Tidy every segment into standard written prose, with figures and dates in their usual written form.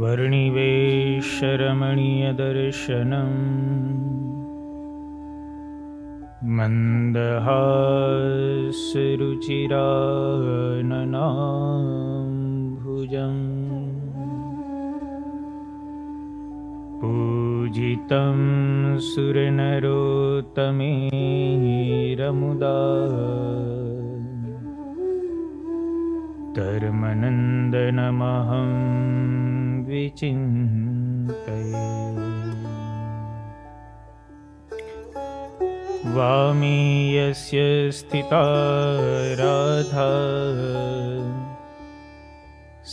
वर्णिवेशरमणीयदर्शनम् मन्दहासरुचिराननाम्भुजम् पूजितं सुरनरोत्तमेरमुदा धर्मनन्दनमहं विचिन्तये। वामे यस्य स्थिता राधा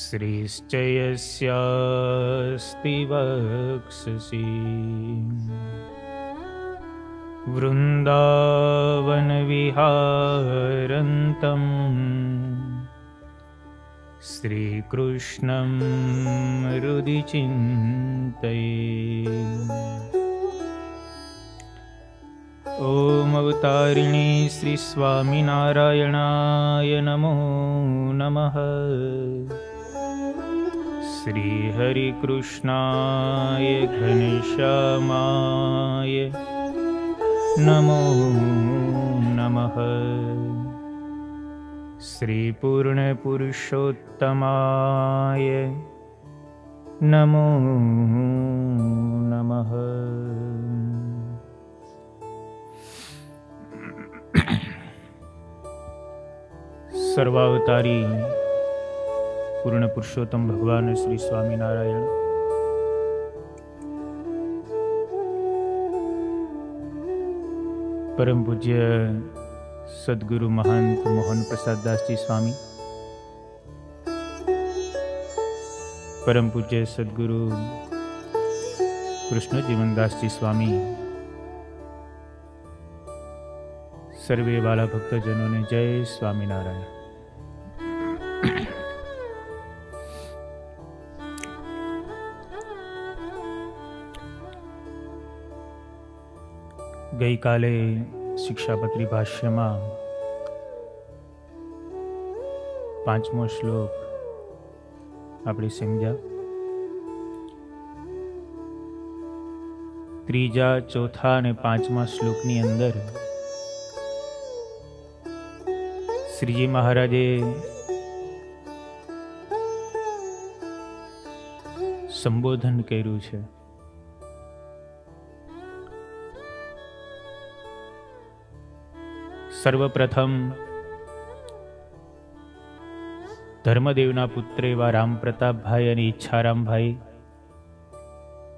श्रीश्च यस्यास्ति वक्षसि वृन्दावनविहारन्तम् श्रीकृष्णं हृदि चिन्तये। ॐ अवतारिणे श्री स्वामिनारायणाय नमो नमः। श्री हरिकृष्णाय घनश्यामाय नमो नमः। श्री पूर्णपुरुषोत्तमाय नमो नमः। सर्वावतारी पूर्ण पुरुषोत्तम भगवान श्री स्वामीनारायण परम पूज्य सद्गुरु महंत मोहन प्रसाद दास जी स्वामी, परम पूज्य सद्गुरु कृष्ण जीवन दास जी स्वामी, सर्वे वाला भक्तजनों ने जय स्वामीनारायण। गई काले शिक्षापत्री भाष्य में 5मो श्लोक આપણે સમજ્યા। ત્રીજા, ચોથા અને 5મા શ્લોકની અંદર શ્રીજી મહારાજે સંબોધન કર્યું છે। સર્વપ્રથમ ધર્મદેવના પુત્ર એવા રામપ્રતાપભાઈ અને ઈચ્છારામભાઈ,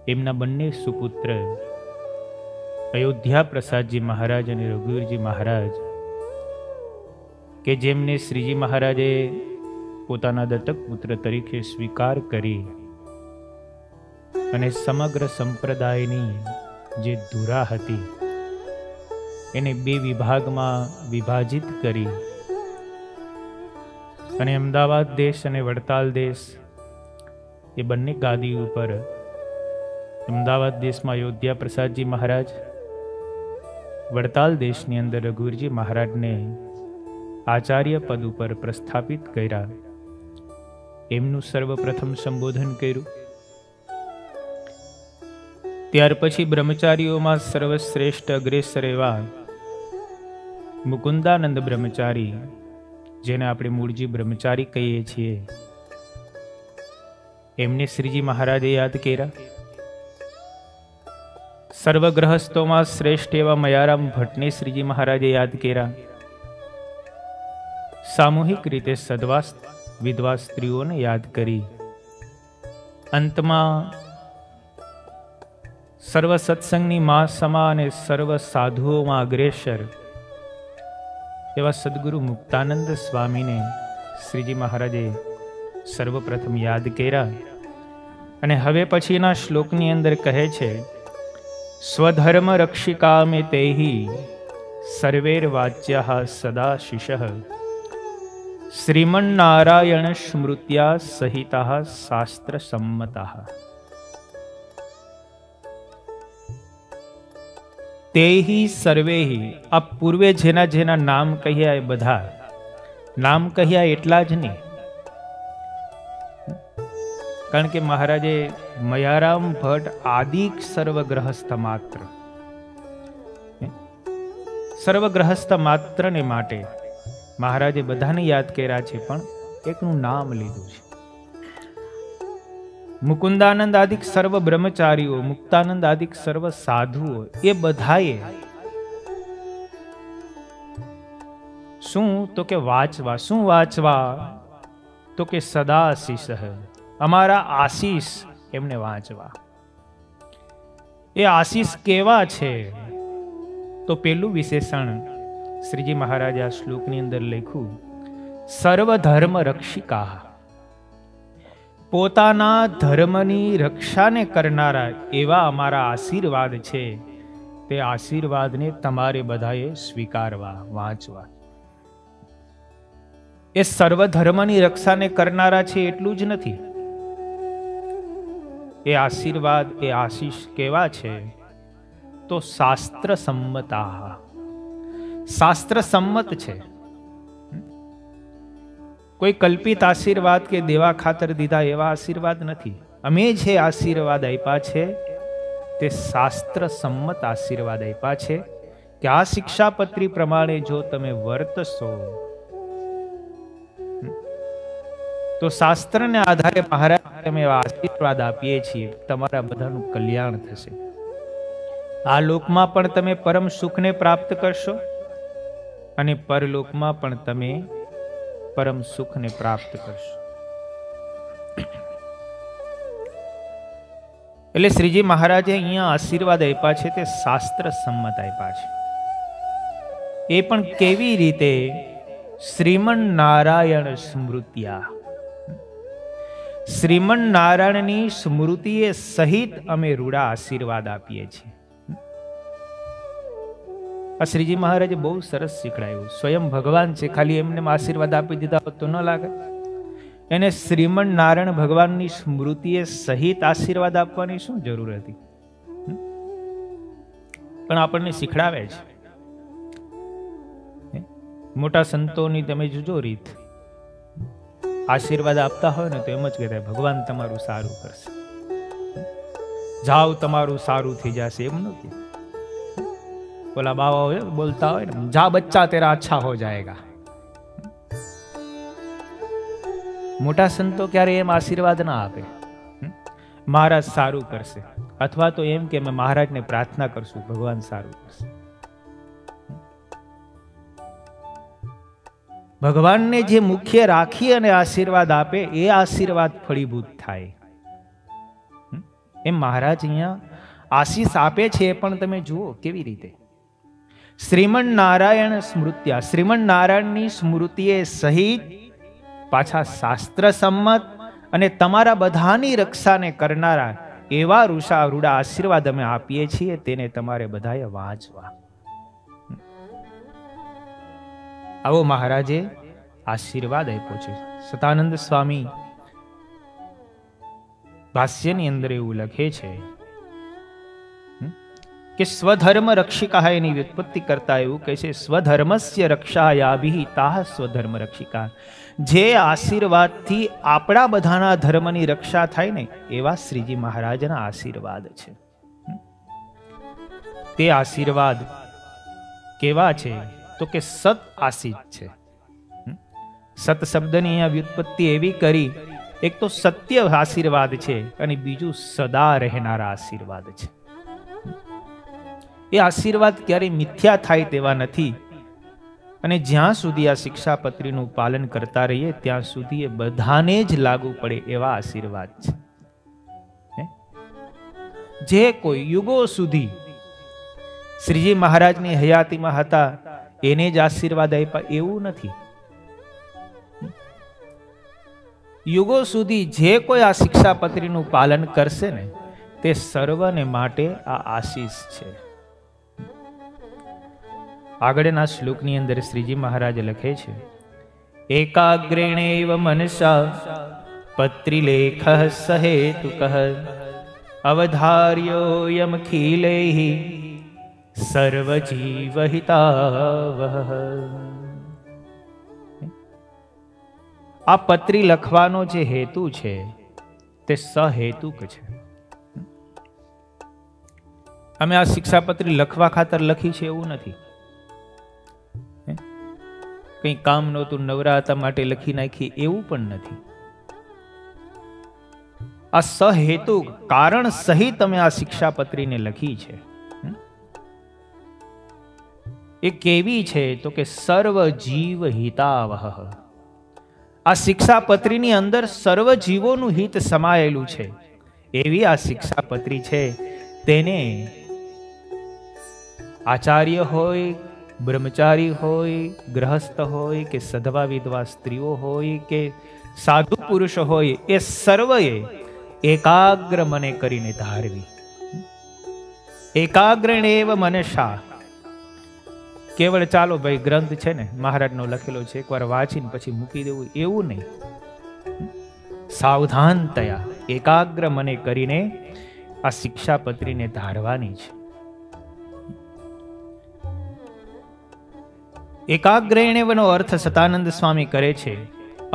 એમના બંને સુપુત્ર અયોધ્યા પ્રસાદજી મહારાજ અને રઘુવીરજી મહારાજ, કે જેમને શ્રીજી મહારાજે પોતાના દત્તક પુત્ર તરીકે સ્વીકાર કરી અને સમગ્ર સંપ્રદાયની જે ધુરા હતી એને 2 વિભાગમાં વિભાજિત કરી અને અમદાવાદ દેશ અને વડતાલ દેશ એ બંને ગાદી ઉપર, અમદાવાદ દેશમાં અયોધ્યા પ્રસાદજી મહારાજ, વડતાલ દેશની અંદર રઘુવીરજી મહારાજને આચાર્ય પદ ઉપર પ્રસ્થાપિત કર્યા। એમનું સર્વપ્રથમ સંબોધન કર્યું। ત્યાર પછી બ્રહ્મચારીઓમાં સર્વશ્રેષ્ઠ અગ્રેસર એવા મુકુંદાનંદ બ્રહ્મચારી, જેને આપણે મૂળજી બ્રહ્મચારી કહીએ છીએ, એમને શ્રીજી મહારાજે યાદ કર્યા। સર્વગ્રહસ્થોમાં શ્રેષ્ઠ એવા મયારામ ભટ્ટને શ્રીજી મહારાજે યાદ કર્યા। સામૂહિક રીતે સદવા વિધવા સ્ત્રીઓને યાદ કરી। અંતમાં સર્વ સત્સંગની મા સમા અને સર્વ સાધુઓમાં અગ્રેસર એવા સદગુરુ મુક્તાનંદ સ્વામીને શ્રીજી મહારાજે સર્વપ્રથમ યાદ કર્યા। અને હવે પછીના શ્લોકની અંદર કહે છે, સ્વધર્મ રક્ષિકા મે તેહી સર્વેર વાચ્યા સદા શિષઃ શ્રીમન્નારાયણ સ્મૃત્યા સહિતા શાસ્ત્ર સંમતા। તેહી સર્વેહી, આ પૂર્વે જેના જેના નામ કહ્યા એ બધા નામ કહ્યા એટલા જ નહીં, કારણ કે મહારાજે મયારામ ભટ્ટ આદિક સર્વગ્રહસ્થ માત્ર, સર્વગ્રહસ્થ માત્રને માટે મહારાજે બધાને યાદ કર્યા છે, પણ એકનું નામ લીધું છે. મુકુંદાનંદ આદિક સર્વ બ્રહ્મચારીઓ, મુક્તાનંદ આદિક સર્વ સાધુઓ, એ બધાએ શું તો કે વાંચવા. શું વાંચવા? તો કે સદા આશીષ, અમારા આશીષ એમને વાંચવા. એ આશીષ કેવા છે? તો પેલું વિશેષણ શ્રીજી મહારાજે આ શ્લોકની અંદર લખ્યું, સર્વધર્મ રક્ષિકા. પોતાના ધર્મની રક્ષાને કરનારા એવા અમારા આશીર્વાદ છે. તે આશીર્વાદને તમારે બધાએ સ્વીકારવા, વાંચવા. એ સર્વધર્મની રક્ષાને કરનારા છે એટલું જ નથી, એ આશીર્વાદ, એ આશીષ કેવા છે? તો શાસ્ત્ર સંમતા, શાસ્ત્ર સંમત છે. કોઈ કલ્પિત આશીર્વાદ કે દેવા ખાતર દીધા એવા આશીર્વાદ નથી. અમે જે આશીર્વાદ આપ્યા છે તે શાસ્ત્ર સંમત આશીર્વાદ આપ્યા છે કે આ શિક્ષાપત્રી પ્રમાણે જો તમે વર્તશો તો શાસ્ત્રને આધારે મહારાજ અમે આશીર્વાદ આપીએ છીએ, તમારા બધાનું કલ્યાણ થશે. આ લોકમાં પણ તમે પરમ સુખને પ્રાપ્ત કરશો અને પરલોકમાં પણ તમે પરમ સુખને પ્રાપ્ત કરશો. એટલે શ્રીજી મહારાજે અહીંયા આશીર્વાદ આપ્યા છે તે શાસ્ત્ર સંમત આપ્યા છે. એ પણ કેવી રીતે? શ્રીમન નારાયણ સ્મૃત્યા, શ્રીમન નારાયણની સ્મૃતિએ સહિત અમે રૂડા આશીર્વાદ આપીએ છીએ. આ શ્રીજી મહારાજે બહુ સરસ શીખડાયું. સ્વયં ભગવાન છે, ખાલી એમને આશીર્વાદ આપી દીધા હોત તો ન લાગે. એને શ્રીમન નારાયણ ભગવાનની સ્મૃતિએ સહિત આશીર્વાદ આપવાની શું જરૂર હતી? પણ આપણને શીખડાવે છે. મોટા સંતોની તમે જોજો રીત, આશીર્વાદ આપતા હોય ને તો એમ જ કહેતા ભગવાન તમારું સારું કરશે, જાઓ તમારું સારું થઈ જશે, એમ નથી. બોલા બાવા હોય બોલતા હોય ને, જા બચ્ચા તેરા અચ્છા હો જાયેગા. મોટા સંતો ક્યારે એમ આશીર્વાદ ના આપે, મહારાજ સારું કરશે, અથવા તો એમ કે અમે મહારાજને પ્રાર્થના કરશું ભગવાન સારું કરશે. ભગવાનને જે મુખ્ય રાખી અને આશીર્વાદ આપે એ આશીર્વાદ ફળીભૂત થાય. એમ મહારાજ અહીંયા આશીષ આપે છે, પણ તમે જુઓ કેવી રીતે. શ્રીમન નારાયણ સ્મૃત્યા, શ્રીમન નારાયણની સ્મૃતિએ સહિત, પાછા શાસ્ત્ર સંમત અને તમારા બધાની રક્ષાને કરનારા એવા રૂડા આશીર્વાદ અમે આપીએ છીએ, તેને તમારે બધાએ વાંચવા. આવો મહારાજે આશીર્વાદ આપ્યો છે. સતાનંદ સ્વામી ભાષ્યની અંદર એવું લખે છે કે સ્વધર્મ રક્ષિકા, એની વ્યુત્પત્તિ કરતા એવું કહે છે, સ્વધર્મસ્ય રક્ષાયાભિ તાહ સ્વધર્મ રક્ષિકા. જે આશીર્વાદથી આપણા બધાના ધર્મની રક્ષા થાય ને એવા શ્રીજી મહારાજના આશીર્વાદ છે. તે આશીર્વાદ કેવા છે? તો કે સત આશીષ છે. સત શબ્દની અહીંયા વ્યુત્પત્તિ એવી કરી, એક તો સત્ય આશીર્વાદ છે અને બીજું સદા રહેનારા આશીર્વાદ છે. એ આશીર્વાદ ક્યારેય મિથ્યા થાય તેવા નથી. અને જ્યાં સુધી આ શિક્ષાપત્રીનું પાલન કરતા રહીએ ત્યાં સુધી એ બધાને જ લાગુ પડે એવા આશીર્વાદ છે. જે કોઈ યુગો સુધી શ્રીજી મહારાજની હયાતીમાં હતા એને જ આશીર્વાદ આપ્યા એવું નથી. યુગો સુધી જે કોઈ આ શિક્ષાપત્રીનું પાલન કરશે ને તે સર્વને માટે આ આશીષ છે. આગળના શ્લોકની અંદર શ્રીજી મહારાજ લખે છે, એકાગ્રેણેવ મનસા પત્રિલેખ સહેતુક અવધાર્યોયમ ખીલૈઃ સર્વજીવહિતાવહ. આ પત્રી લખવાનો જે હેતુ છે તે સહેતુક છે. અમે આ શિક્ષાપત્રી લખવા ખાતર લખી છે એવું નથી. કઈ કામ નહોતું, નવરા હતા માટે લખી નાખી એવું પણ નથી. આ સહેતુક કારણ સહિત અમે આ શિક્ષાપત્રીને લખી છે. એ કેવી છે તો કે સર્વ જીવ હિતાવહ. આ શિક્ષાપત્રીની અંદર સર્વ જીવોનું હિત સમાયેલું છે એવી આ શિક્ષાપત્રી છે. તેને આચાર્ય હોય, બ્રહ્મચારી હોય, ગ્રહસ્થ હોય કે સધવા વિધવા સ્ત્રીઓ હોય કે સાધુ પુરુષ હોય, એ સર્વએ એકાગ્ર મને કરીને ધારવી. એકાગ્રણેવ મનસા. કેવળ ચાલો ભાઈ ગ્રંથ છે ને મહારાજનો લખેલો છે, એકવાર વાંચીને પછી મૂકી દેવું એવું નહીં. સાવધાનતયા એકાગ્ર મને કરીને આ શિક્ષાપત્રીને ધારવાની છે. એકાગ્રેણનો અર્થ સતાનંદ સ્વામી કરે છે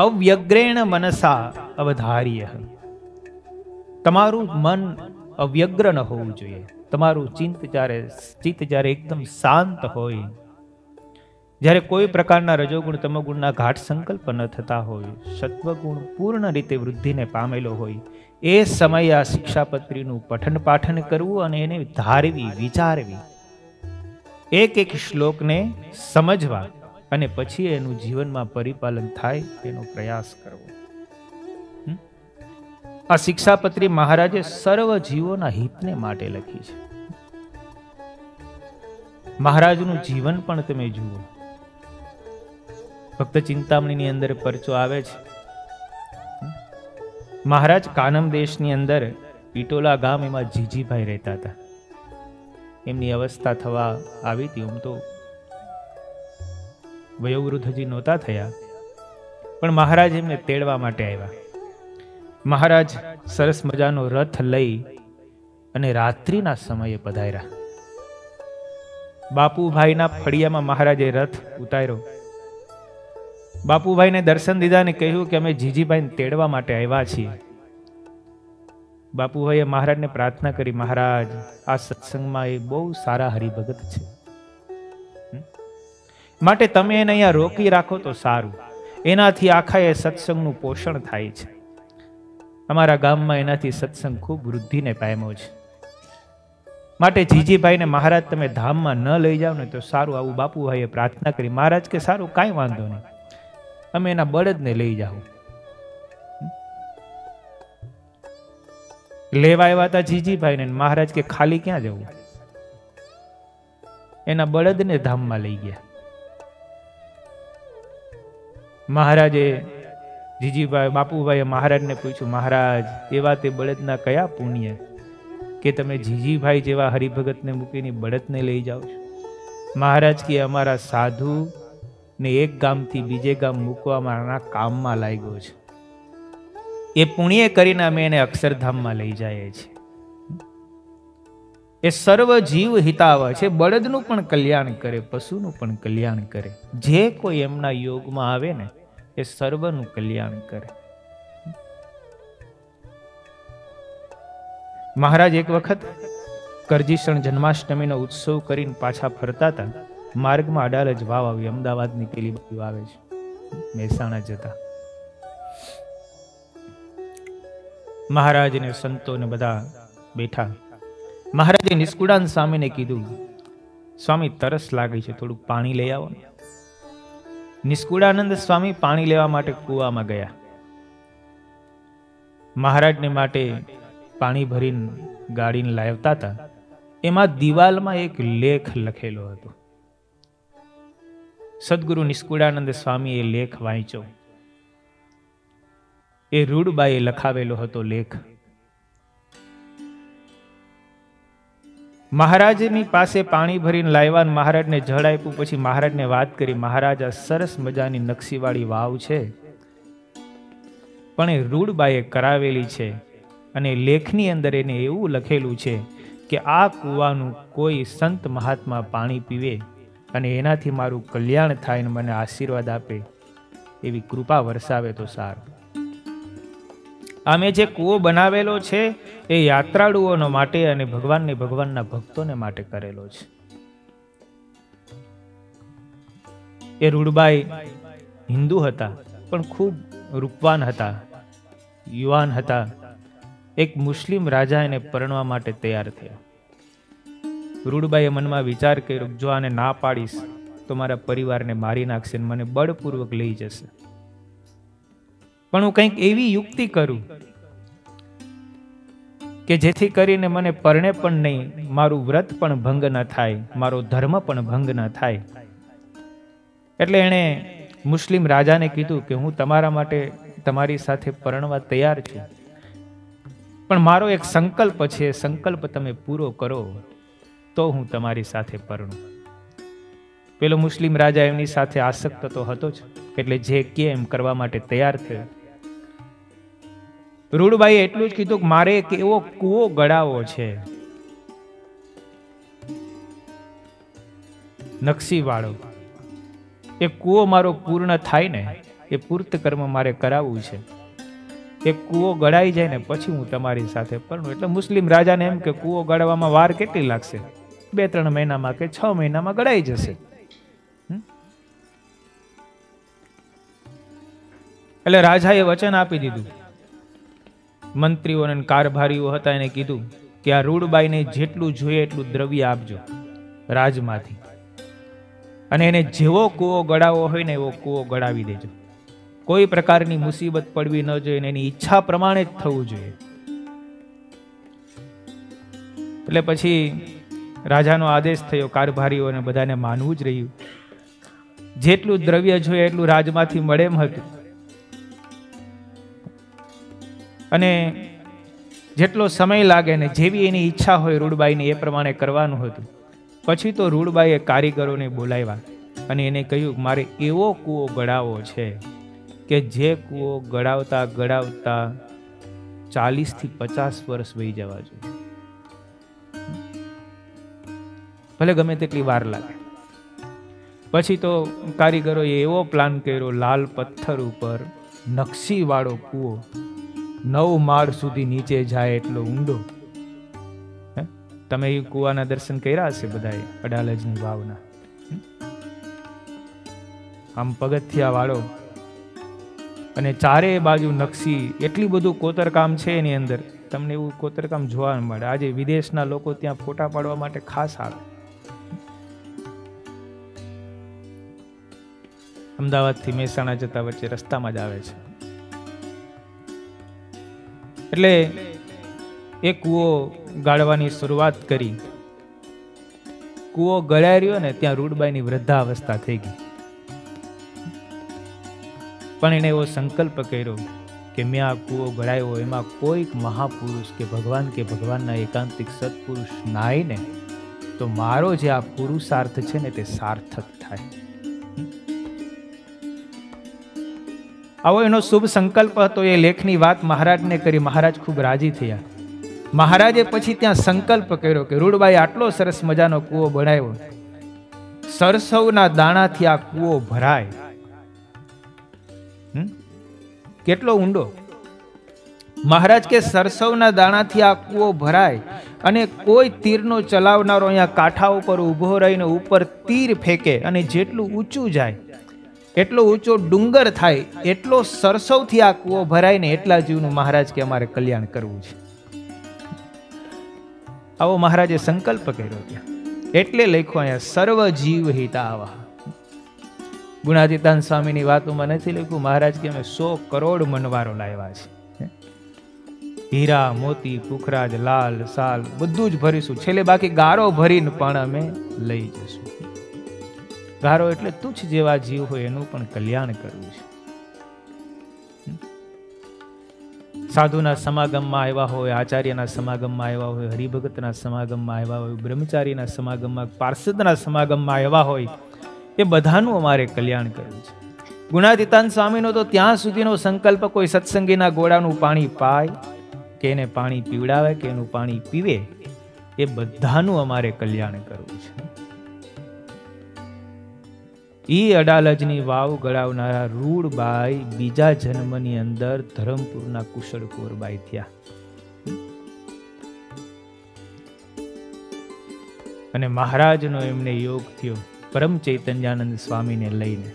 અવ્યગ્રેણ મનસા અવધાર્ય. તમારું મન અવ્યગ્ર ન હોવું જોઈએ. તમારું ચિત્ત જ્યારે એકદમ શાંત હોય, જ્યારે કોઈ પ્રકારના રજોગુણ તમોગુણના ઘાટ સંકલ્પ ન થતા હોય, સત્વગુણ પૂર્ણ રીતે વૃદ્ધિને પામેલો હોય, એ સમયે આ શિક્ષાપત્રીનું પઠન પાઠન કરવું અને એને ધારવી, વિચારવી, એક એક શ્લોકને સમજવા અને પછી એનું જીવનમાં પરિપાલન થાય તેનો પ્રયાસ કરવો. આ શિક્ષાપત્રી મહારાજે સર્વ જીવોના હિતને માટે લખી છે. મહારાજનું જીવન પણ તમે જુઓ. ભક્ત ચિંતામણીની અંદર પરચો આવે છે. મહારાજ કાનમ દેશની અંદર પીટોલા ગામ, એમાં જીજીભાઈ રહેતા હતા. એમની અવસ્થા થવા આવી હતી. આમ તો વયોવૃદ્ધ હજી નહોતા થયા, પણ મહારાજ એમને તેડવા માટે આવ્યા. મહારાજ સરસ મજાનો રથ લઈ અને રાત્રિના સમયે પધાર્યા. બાપુભાઈના ફળિયામાં મહારાજે રથ ઉતાર્યો. બાપુભાઈને દર્શન દીધા ને કહ્યું કે અમે જીજીભાઈને તેડવા માટે આવ્યા છીએ. બાપુભાઈએ મહારાજને પ્રાર્થના કરી, મહારાજ આ સત્સંગમાં એ બહુ સારા હરિભગત છે, માટે તમે એને અહીંયા રોકી રાખો તો સારું. એનાથી આખા એ સત્સંગનું પોષણ થાય છે. અમારા ગામમાં એનાથી સત્સંગ ખૂબ વૃદ્ધિને પામ્યો છે, માટે જીજીભાઈને મહારાજ તમે ધામમાં ન લઈ જાઓ ને તો સારું. આવું બાપુભાઈએ પ્રાર્થના કરી. મહારાજ કે સારું, કાંઈ વાંધો નહીં, અમે એના બળદને લઈ જાઓ. લેવા આવ્યા હતા જીજીભાઈને. મહારાજ કે ખાલી ક્યાં જવું, એના બળદને ધામમાં લઈ ગયા. મહારાજે જીજીભાઈ બાપુભાઈએ મહારાજને પૂછ્યું, મહારાજ એવા તે બળદના કયા પુણ્ય કે તમે જીજીભાઈ જેવા હરિભગતને મૂકીને બળદને લઈ જાઓ છો? મહારાજ કે અમારા સાધુ ને એક ગામથી બીજે ગામ મૂકવામાં કામમાં લાગ્યો છે. એ પુણ્ય કરીને અમે એને અક્ષરધામમાં લઈ જઈએ છીએ. એ સર્વ જીવ હિતાવ છે. બળદનું પણ કલ્યાણ કરે, પશુનું પણ કલ્યાણ કરે. જે કોઈ એમના યોગમાં આવે ને એ સર્વનું કલ્યાણ કરે. મહારાજ એક વખત કરજીસણ જન્માષ્ટમીનો ઉત્સવ કરીને પાછા ફરતા હતા. માર્ગમાં અડાલજ વાવ આવી, અમદાવાદની પેલી બાજુ આવે છે, મહેસાણા જતા. મહારાજ ને સંતો ને બધા બેઠા. મહારાજે નિષ્કુળાનંદ સ્વામીને કીધું, સ્વામી તરસ લાગી છે, થોડુંક પાણી લઈ આવો ને. નિષ્કુળાનંદ સ્વામી પાણી લેવા માટે કૂવામાં ગયા. મહારાજને માટે પાણી ભરીને ગાડીને લાવતા હતા. એમાં દિવાલમાં એક લેખ લખેલો હતો. સદગુરુ નિષ્કુળાનંદ સ્વામી એ લેખ વાંચ્યો. એ રૂડબાઈએ લખાવેલો હતો લેખ. મહારાજની પાસે પાણી ભરીને લાવ્યા. મહારાજને જળ આપ્યું. પછી મહારાજને વાત કરી, મહારાજ આ સરસ મજાની નકશીવાળી વાવ છે, પણ એ રૂડબાઈએ કરાવેલી છે અને લેખની અંદર એને એવું લખેલું છે કે આ કૂવાનું કોઈ સંત મહાત્મા પાણી પીવે અને એનાથી મારું કલ્યાણ થાય ને મને આશીર્વાદ આપે એવી કૃપા વરસાવે તો સારું. આમે જે કૂવો બનાવેલો છે એ યાત્રાળુઓનો માટે અને ભગવાનના ભક્તોને માટે કરેલો છે. એ રૂડબાઈ હિન્દુ હતા, પણ ખૂબ રૂપવાન હતા, યુવાન હતા. એક મુસ્લિમ રાજા એને પરણવા માટે તૈયાર થયા. રૂડબાઈએ મનમાં વિચાર કર્યો, જો આને ના પાડીશ તો મારા પરિવારને મારી નાખશે, મને બળપૂર્વક લઈ જશે. પણ હું કંઈક એવી યુક્તિ કરું કે જેથી કરીને મને પરણે પણ નહીં, મારું વ્રત પણ ભંગ ન થાય, મારો ધર્મ પણ ભંગ ન થાય. એટલે એણે મુસ્લિમ રાજાને કીધું કે હું તમારા માટે તમારી સાથે પરણવા તૈયાર છું, પણ મારો એક સંકલ્પ છે, સંકલ્પ તમે પૂરો કરો તો હું તમારી સાથે પરણું. પેલો મુસ્લિમ રાજા એમની સાથે આસક્ત તો હતો જ, એટલે જે કે એમ કરવા માટે તૈયાર થયો. રૂડબાઈએ એટલું જ કીધું કે મારે એક એવો કૂવો ગળાવો છે, નકશી વાળો. એ કૂવો મારો પૂર્ણ થાય ને, એ પૂર્ત કર્મ મારે કરાવવું છે. એ કૂવો ગળાઈ જાય ને પછી હું તમારી સાથે પરણું. એટલે મુસ્લિમ રાજાને એમ કે કૂવો ગળવામાં વાર કેટલી લાગશે? 2-3 મહિનામાં કે 6 મહિનામાં ગળાઈ જશે. એટલે રાજાએ વચન આપી દીધું. મંત્રીઓ અને કારભારીઓ હતા એને કીધું કે આ રૂડબાઈને જેટલું જોઈએ એટલું દ્રવ્ય આપજો રાજમાંથી, અને એને જેવો કૂવો ગળાવો હોય ને એવો કૂવો ગળાવી દેજો. કોઈ પ્રકારની મુસીબત પડવી ન જોઈએ, એની ઈચ્છા પ્રમાણે જ થવું જોઈએ. એટલે પછી રાજાનો આદેશ થયો, કારભારીઓને બધાને માનવું જ રહ્યું. જેટલું દ્રવ્ય જોઈએ એટલું રાજમાંથી મળે એમ હતું, અને જેટલો સમય લાગે ને જેવી એની ઈચ્છા હોય રૂડબાઈની એ પ્રમાણે કરવાનું હતું. પછી તો રૂડબાઈએ કારીગરોને બોલાવ્યા અને એને કહ્યું મારે એવો કૂવો ગળાવો છે કે જે કૂવો ગળાવતા ગળાવતા 40 થી 50 વર્ષ વહી જવા જોઈએ, ભલે ગમે તેટલી વાર લાગે. પછી તો કારીગરોએ એવો પ્લાન કર્યો, લાલ પથ્થર ઉપર નકશી વાળો કૂવો, 9 માળ સુધી નીચે જાય એટલો ઊંડો. તમે એ કૂવાના દર્શન કર્યા હશે બધાએ, અડાલજની વાવના. આમ પગથિયા વાળો, અને ચારે બાજુ નકશી, એટલી બધું કોતરકામ છે એની અંદર. તમને એવું કોતરકામ જોવા મળે. આજે વિદેશના લોકો ત્યાં ફોટા પાડવા માટે ખાસ આવે. અમદાવાદથી મહેસાણા જતા વચ્ચે રસ્તામાં જ આવે છે. એટલે એ કૂવો ગાળવાની શરૂઆત કરી. કૂવો ગળાઈ રહ્યો ને ત્યાં રૂડબાઈની વૃદ્ધાવસ્થા થઈ ગઈ. પણ એને એવો સંકલ્પ કર્યો કે મેં આ કૂવો ગળાયો, એમાં કોઈક મહાપુરુષ કે ભગવાનના એકાંતિક સત્પુરુષ નાય ને તો મારો જે આ પુરુષાર્થ છે ને તે સાર્થક થાય. આવો એનો શુભ સંકલ્પ હતો. એ લેખની વાત મહારાજને કરી. મહારાજ ખૂબ રાજી થયા. મહારાજે પછી ત્યાં સંકલ્પ કર્યો કે રૂડબાઈ આટલો સરસ મજાનો કૂવો બનાવ્યો, સરસવના દાણાથી આ કૂવો ભરાય. કેટલો ઊંડો! મહારાજ કે સરસવના દાણાથી આ કૂવો ભરાય, અને કોઈ તીરનો ચલાવનારો અહીંયા કાંઠા ઉપર ઊભો રહીને ઉપર તીર ફેંકે અને જેટલું ઊંચું જાય એટલો ઊંચો ડુંગર થાય, એટલો સરસવથી આ કૂવો ભરાય ને એટલા જીવનું મહારાજ કે અમારે કલ્યાણ કરવું છે. આવો મહારાજે સંકલ્પ કર્યો ત્યાં. એટલે લખ્યું અહીંયા સર્વ જીવ હિતાવહ. ગુણાતીતાન સ્વામીની વાતોમાં નથી લખ્યું. મહારાજ કે અમે 100 કરોડ મનવારો લાવ્યા છે. હીરા મોતી પુખરાજ લાલ સાલ બધું જ ભરીશું. છેલ્લે બાકી ગારો ભરીને પણ અમે લઈ જશું. ગારો એટલે તુચ્છ જેવા જીવ હોય એનું પણ કલ્યાણ કરવું છે. સાધુના સમાગમમાં આવ્યા હોય, આચાર્યના સમાગમમાં આવ્યા હોય, હરિભગતના સમાગમમાં આવ્યા હોય, બ્રહ્મચારીના સમાગમમાં, પાર્ષદના સમાગમમાં આવ્યા હોય, એ બધાનું અમારે કલ્યાણ કરવું છે. ગુણાતીતાન સ્વામીનો તો ત્યાં સુધીનો સંકલ્પ, કોઈ સત્સંગીના ગોળાનું પાણી પાય કે એને પાણી પીવડાવે કે એનું પાણી પીવે, એ બધાનું અમારે કલ્યાણ કરવું છે. ઈ અડાલજની વાવ ગળાવનારા રૂડબાઈ બીજા જન્મની અંદર ધરમપુરના કુશળ કુંવરબાઈ થયા. અને મહારાજનો એમને યોગ થયો પરમ ચૈતન્યાનંદ સ્વામીને લઈને.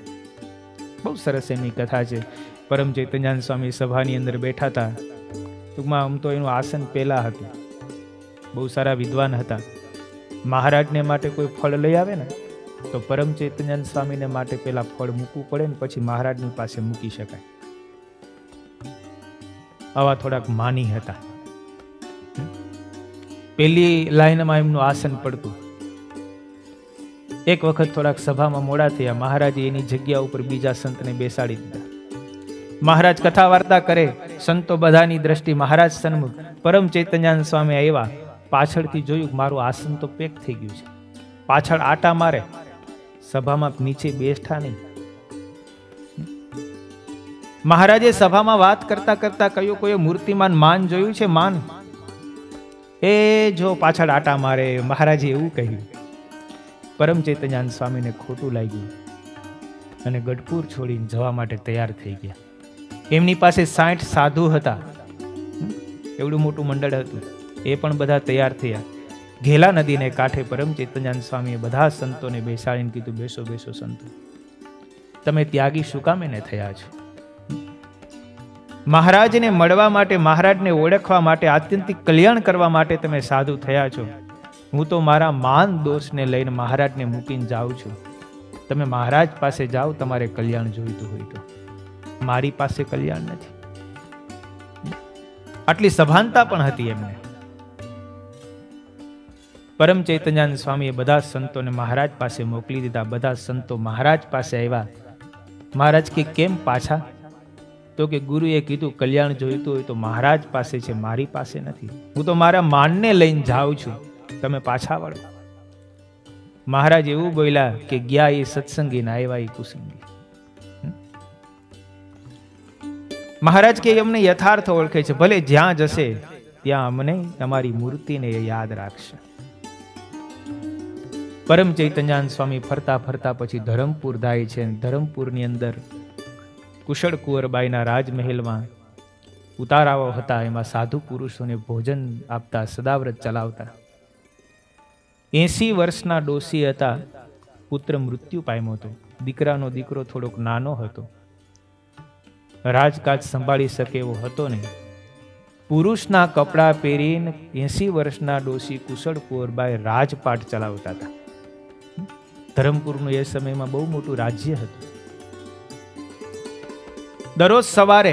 બહુ સરસ એમની કથા છે. પરમ ચૈતન્યાનંદ સ્વામી સભાની અંદર બેઠા હતા. ટૂંકમાં આમ તો એનું આસન પહેલા હતું. બહુ સારા વિદ્વાન હતા. મહારાજને માટે કોઈ ફળ લઈ આવે ને તો પરમ ચૈતન્યાનંદ સ્વામીને માટે પેલા ફળ મૂકવું પડે ને પછી મહારાજની પાસે મૂકી શકાય. આવા થોડાક માની હતા. પેલી લાઈનમાં એમનું આસન પડતું. એક વખત થોડાક સભામાં મોડા થયા. મહારાજે એની જગ્યા ઉપર બીજા સંતને બેસાડી દીધા. મહારાજ કથા વાર્તા કરે, સંતો બધાની દ્રષ્ટિ મહારાજ સન્મુખ. પરમ ચૈતન્યાનંદ સ્વામી આવ્યા. પાછળથી જોયું મારું આસન તો પેક થઈ ગયું છે. પાછળ આટા મારે, સભામાં નીચે બેઠા નહીં. મહારાજે સભામાં વાત કરતા કરતા કહ્યું, કોઈ મૂર્તિમાન માન જોયું છે? માન એ જો પાછળ આટા મારે. મહારાજે એવું કહ્યું. પરમ ચૈતન્યાનંદ સ્વામીને ખોટું લાગ્યું અને ગઢપુર છોડીને જવા માટે તૈયાર થઈ ગયા. એમની પાસે 60 સાધુ હતા. એવડું મોટું મંડળ હતું. એ પણ બધા તૈયાર થયા. ઘેલા નદીને કાંઠે પરમ ચૈતન્યાનંદ સ્વામીએ બધા સંતોને બેસાડીને કીધું, બેસો બેસો સંતો, તમે ત્યાગી શું કામ એને થયા છો? મહારાજને મળવા માટે, મહારાજને ઓળખવા માટે, આત્યંતિક કલ્યાણ કરવા માટે તમે સાધુ થયા છો. હું તો મારા માન દોષને લઈને મહારાજને મૂકીને જાઉં છું. તમે મહારાજ પાસે જાઓ તમારે કલ્યાણ જોઈતું હોય તો. મારી પાસે કલ્યાણ નથી. આટલી સભાનતા પણ હતી એમને. પરમ ચૈતન્યાનંદ સ્વામીએ બધા સંતોને મહારાજ પાસે મોકલી દીધા. બધા સંતો મહારાજ પાસે આવ્યા. મહારાજ કે કેમ પાછા? તો કે ગુરુએ કીધું કલ્યાણ જોઈતું હોય તો મહારાજ પાસે છે, મારી પાસે નથી. હું તો મારા માનને લઈને જાઉં છું, તમે પાછા વળો. મહારાજ એવું બોલ્યા કે ગયા એ સત્સંગી ને આવ્યા એ કુસંગી. મહારાજ કે અમને યથાર્થ ઓળખે છે, ભલે જ્યાં જશે ત્યાં અમને તમારી મૂર્તિને યાદ રાખશે. પરમ ચૈતન્યાનંદ સ્વામી ફરતા ફરતા પછી ધરમપુર થાય છે. ધરમપુરની અંદર કુશળ કુંવરબાઈના રાજમહેલમાં ઉતારાઓ હતા. એમાં સાધુ પુરુષોને ભોજન આપતા, સદાવ્રત ચલાવતા. 80 વર્ષના ડોસી હતા. પુત્ર મૃત્યુ પામ્યો હતો. દીકરાનો દીકરો થોડોક નાનો હતો. રાજકાજ સંભાળી શકે એવો હતો નહીં. પુરુષના કપડા પહેરીને 80 વર્ષના ડોસી કુશળ કુંવરબાઈ રાજપાટ ચલાવતા હતા. ધરમપુરનું એ સમયમાં બહુ મોટું રાજ્ય હતું. દરરોજ સવારે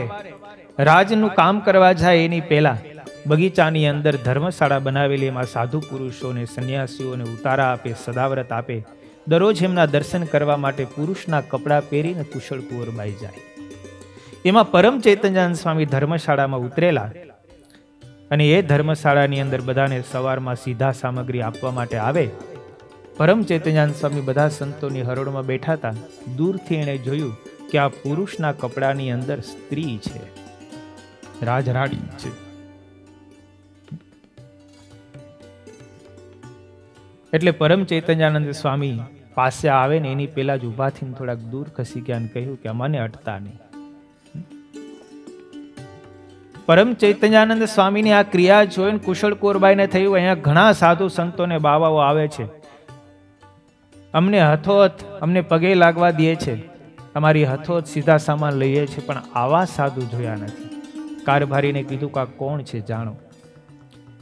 રાજનું કામ કરવા જાય એની પહેલા બગીચાની અંદર ધર્મશાળા બનાવેલી, એમાં સાધુ પુરુષોને, સંન્યાસીઓને ઉતારા આપે, સદાવ્રત આપે. દરરોજ એમના દર્શન કરવા માટે પુરુષના કપડા પહેરીને કુશળ કુંવરબાઈ જાય. એમાં પરમ ચૈતન્યાનંદ સ્વામી ધર્મશાળામાં ઉતરેલા અને એ ધર્મશાળાની અંદર બધાને સવારમાં સીધા સામગ્રી આપવા માટે આવે. પરમ ચૈતન્યાનંદ સ્વામી બધા સંતોની હરોળમાં બેઠા હતા. દૂરથી એણે જોયું કે આ પુરુષના કપડાની અંદર સ્ત્રી છે, રાજરાણી છે. એટલે પરમ ચૈતન્યાનંદ સ્વામી પાસે આવે ને એની પેલા જ ઉભા થઈને થોડાક દૂર ખસી ગયા અને કહ્યું કે અમને અટતા નહીં. પરમ ચૈતન્યાનંદ સ્વામીની આ ક્રિયા જોઈને કુશળ કુંવરબાઈને થયું, અહીંયા ઘણા સાધુ સંતોને બાવાઓ આવે છે, અમને હથોહથ અમને પગે લાગવા દે છે, અમારી હથોહથ સીધા સામાન લઈએ છે, પણ આવા સાધુ જોયા નથી. કારભારીને કીધું કે આ કોણ છે જાણો.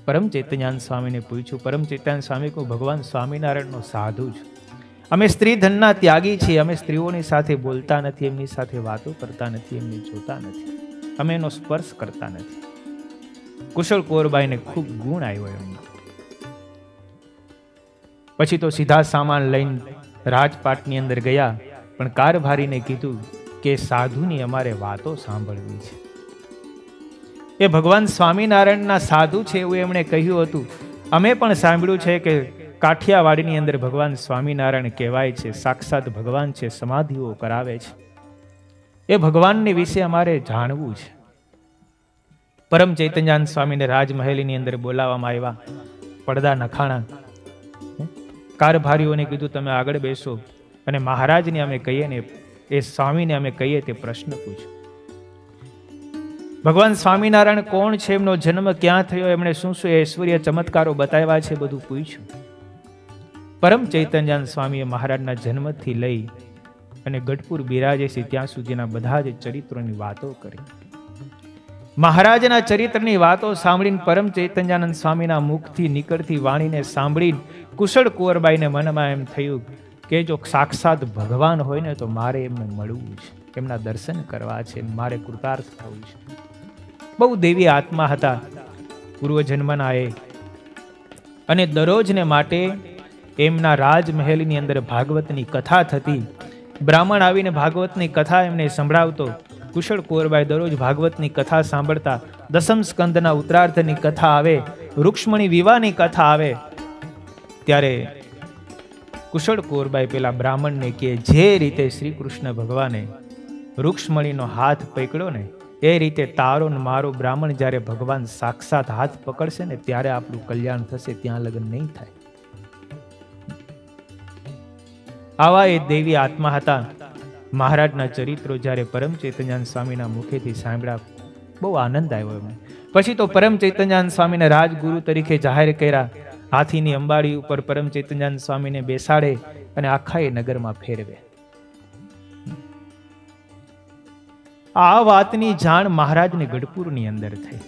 પરમ ચૈતન્યાનંદ સ્વામીને પૂછ્યું. પરમ ચૈતન્યાનંદ સ્વામી કહું, ભગવાન સ્વામિનારાયણનો સાધુ છું. અમે સ્ત્રી ધનના ત્યાગી છીએ. અમે સ્ત્રીઓની સાથે બોલતા નથી, એમની સાથે વાતો કરતા નથી, એમને જોતા નથી, અમે એનો સ્પર્શ કરતા નથી. કુશળ કુંવરબાઈને ખૂબ ગુણ આવ્યો એમનો. પછી તો સીધા સામાન લઈને રાજપાટની અંદર ગયા, પણ કારભારીને કીધું કે સાધુની અમારે વાતો સાંભળવી છે. એ ભગવાન સ્વામિનારાયણના સાધુ છે એવું એમણે કહ્યું હતું. અમે પણ સાંભળ્યું છે કે કાઠિયાવાડની અંદર ભગવાન સ્વામિનારાયણ કહેવાય છે, સાક્ષાત ભગવાન છે, સમાધિઓ કરાવે છે. એ ભગવાનની વિશે અમારે જાણવું છે. પરમ ચૈતન્યાનંદ સ્વામીને રાજમહેલની અંદર બોલાવવામાં આવ્યા. પડદા નખાણા. કારભારીઓને કીધું તમે આગળ બેસો અને મહારાજને અમે કહીએ ને, એ સ્વામીને અમે કહીએ તે પ્રશ્ન પૂછ્યો. ભગવાન સ્વામિનારાયણ કોણ છે, એમનો જન્મ ક્યાં થયો, એમણે શું શું ઐશ્વર્ય ચમત્કારો બતાવ્યા છે, બધું પૂછ્યું. પરમ ચૈતન્યાનંદ સ્વામીએ મહારાજના જન્મથી લઈ અને ગઢપુર બિરાજે છે ત્યાં સુધીના બધા જ ચરિત્રોની વાતો કરી. મહારાજના ચરિત્રની વાતો સાંભળીને પરમ ચૈતન્યાનંદ સ્વામીના મુખથી નીકળતી વાણીને સાંભળીને કુશળ કુંવરબાઈને મનમાં એમ થયું કે જો સાક્ષાત ભગવાન હોય ને તો મારે એમને મળવું છે, એમના દર્શન કરવા છે, મારે કૃતાર્થ થવું છે. બહુ દેવી આત્મા હતા પૂર્વજન્મના એ, અને દરરોજને માટે એમના રાજમહેલની અંદર ભાગવતની કથા થતી. બ્રાહ્મણ આવીને ભાગવતની કથા એમને સંભળાવતો. કુશળ કુંવરબાઈ દરરોજ ભાગવતની કથા સાંભળતા. દસમ સ્કંદના ઉત્તરાર્ધની કથા આવે, રૂક્ષ્મણી વિવાહની કથા આવે, ત્યારે કુશળ કુંવરબાઈ પેલા બ્રાહ્મણને કહે, જે રીતે શ્રી કૃષ્ણ ભગવાને રૂક્ષ્મણીનો હાથ પકડ્યો ને, એ રીતે તારો ને મારો બ્રાહ્મણ જ્યારે ભગવાન સાક્ષાત હાથ પકડશે ને ત્યારે આપણું કલ્યાણ થશે, ત્યાં લગ્ન નહીં થાય. આવા એ દેવી આત્મા હતા. મહારાજના ચરિત્રો જ્યારે પરમ ચૈતન્યાનંદ સ્વામીના મુખેથી સાંભળ્યા, બહુ આનંદ આવ્યો એમને. પછી તો પરમ ચૈતન્યાનંદ સ્વામીને રાજગુરુ તરીકે જાહેર કર્યા. હાથીની અંબાડી ઉપર પરમ ચૈતન્યાનંદ સ્વામીને બેસાડે અને આખા એ નગરમાં ફેરવે. આ વાતની જાણ મહારાજને ગઢપુરની અંદર થઈ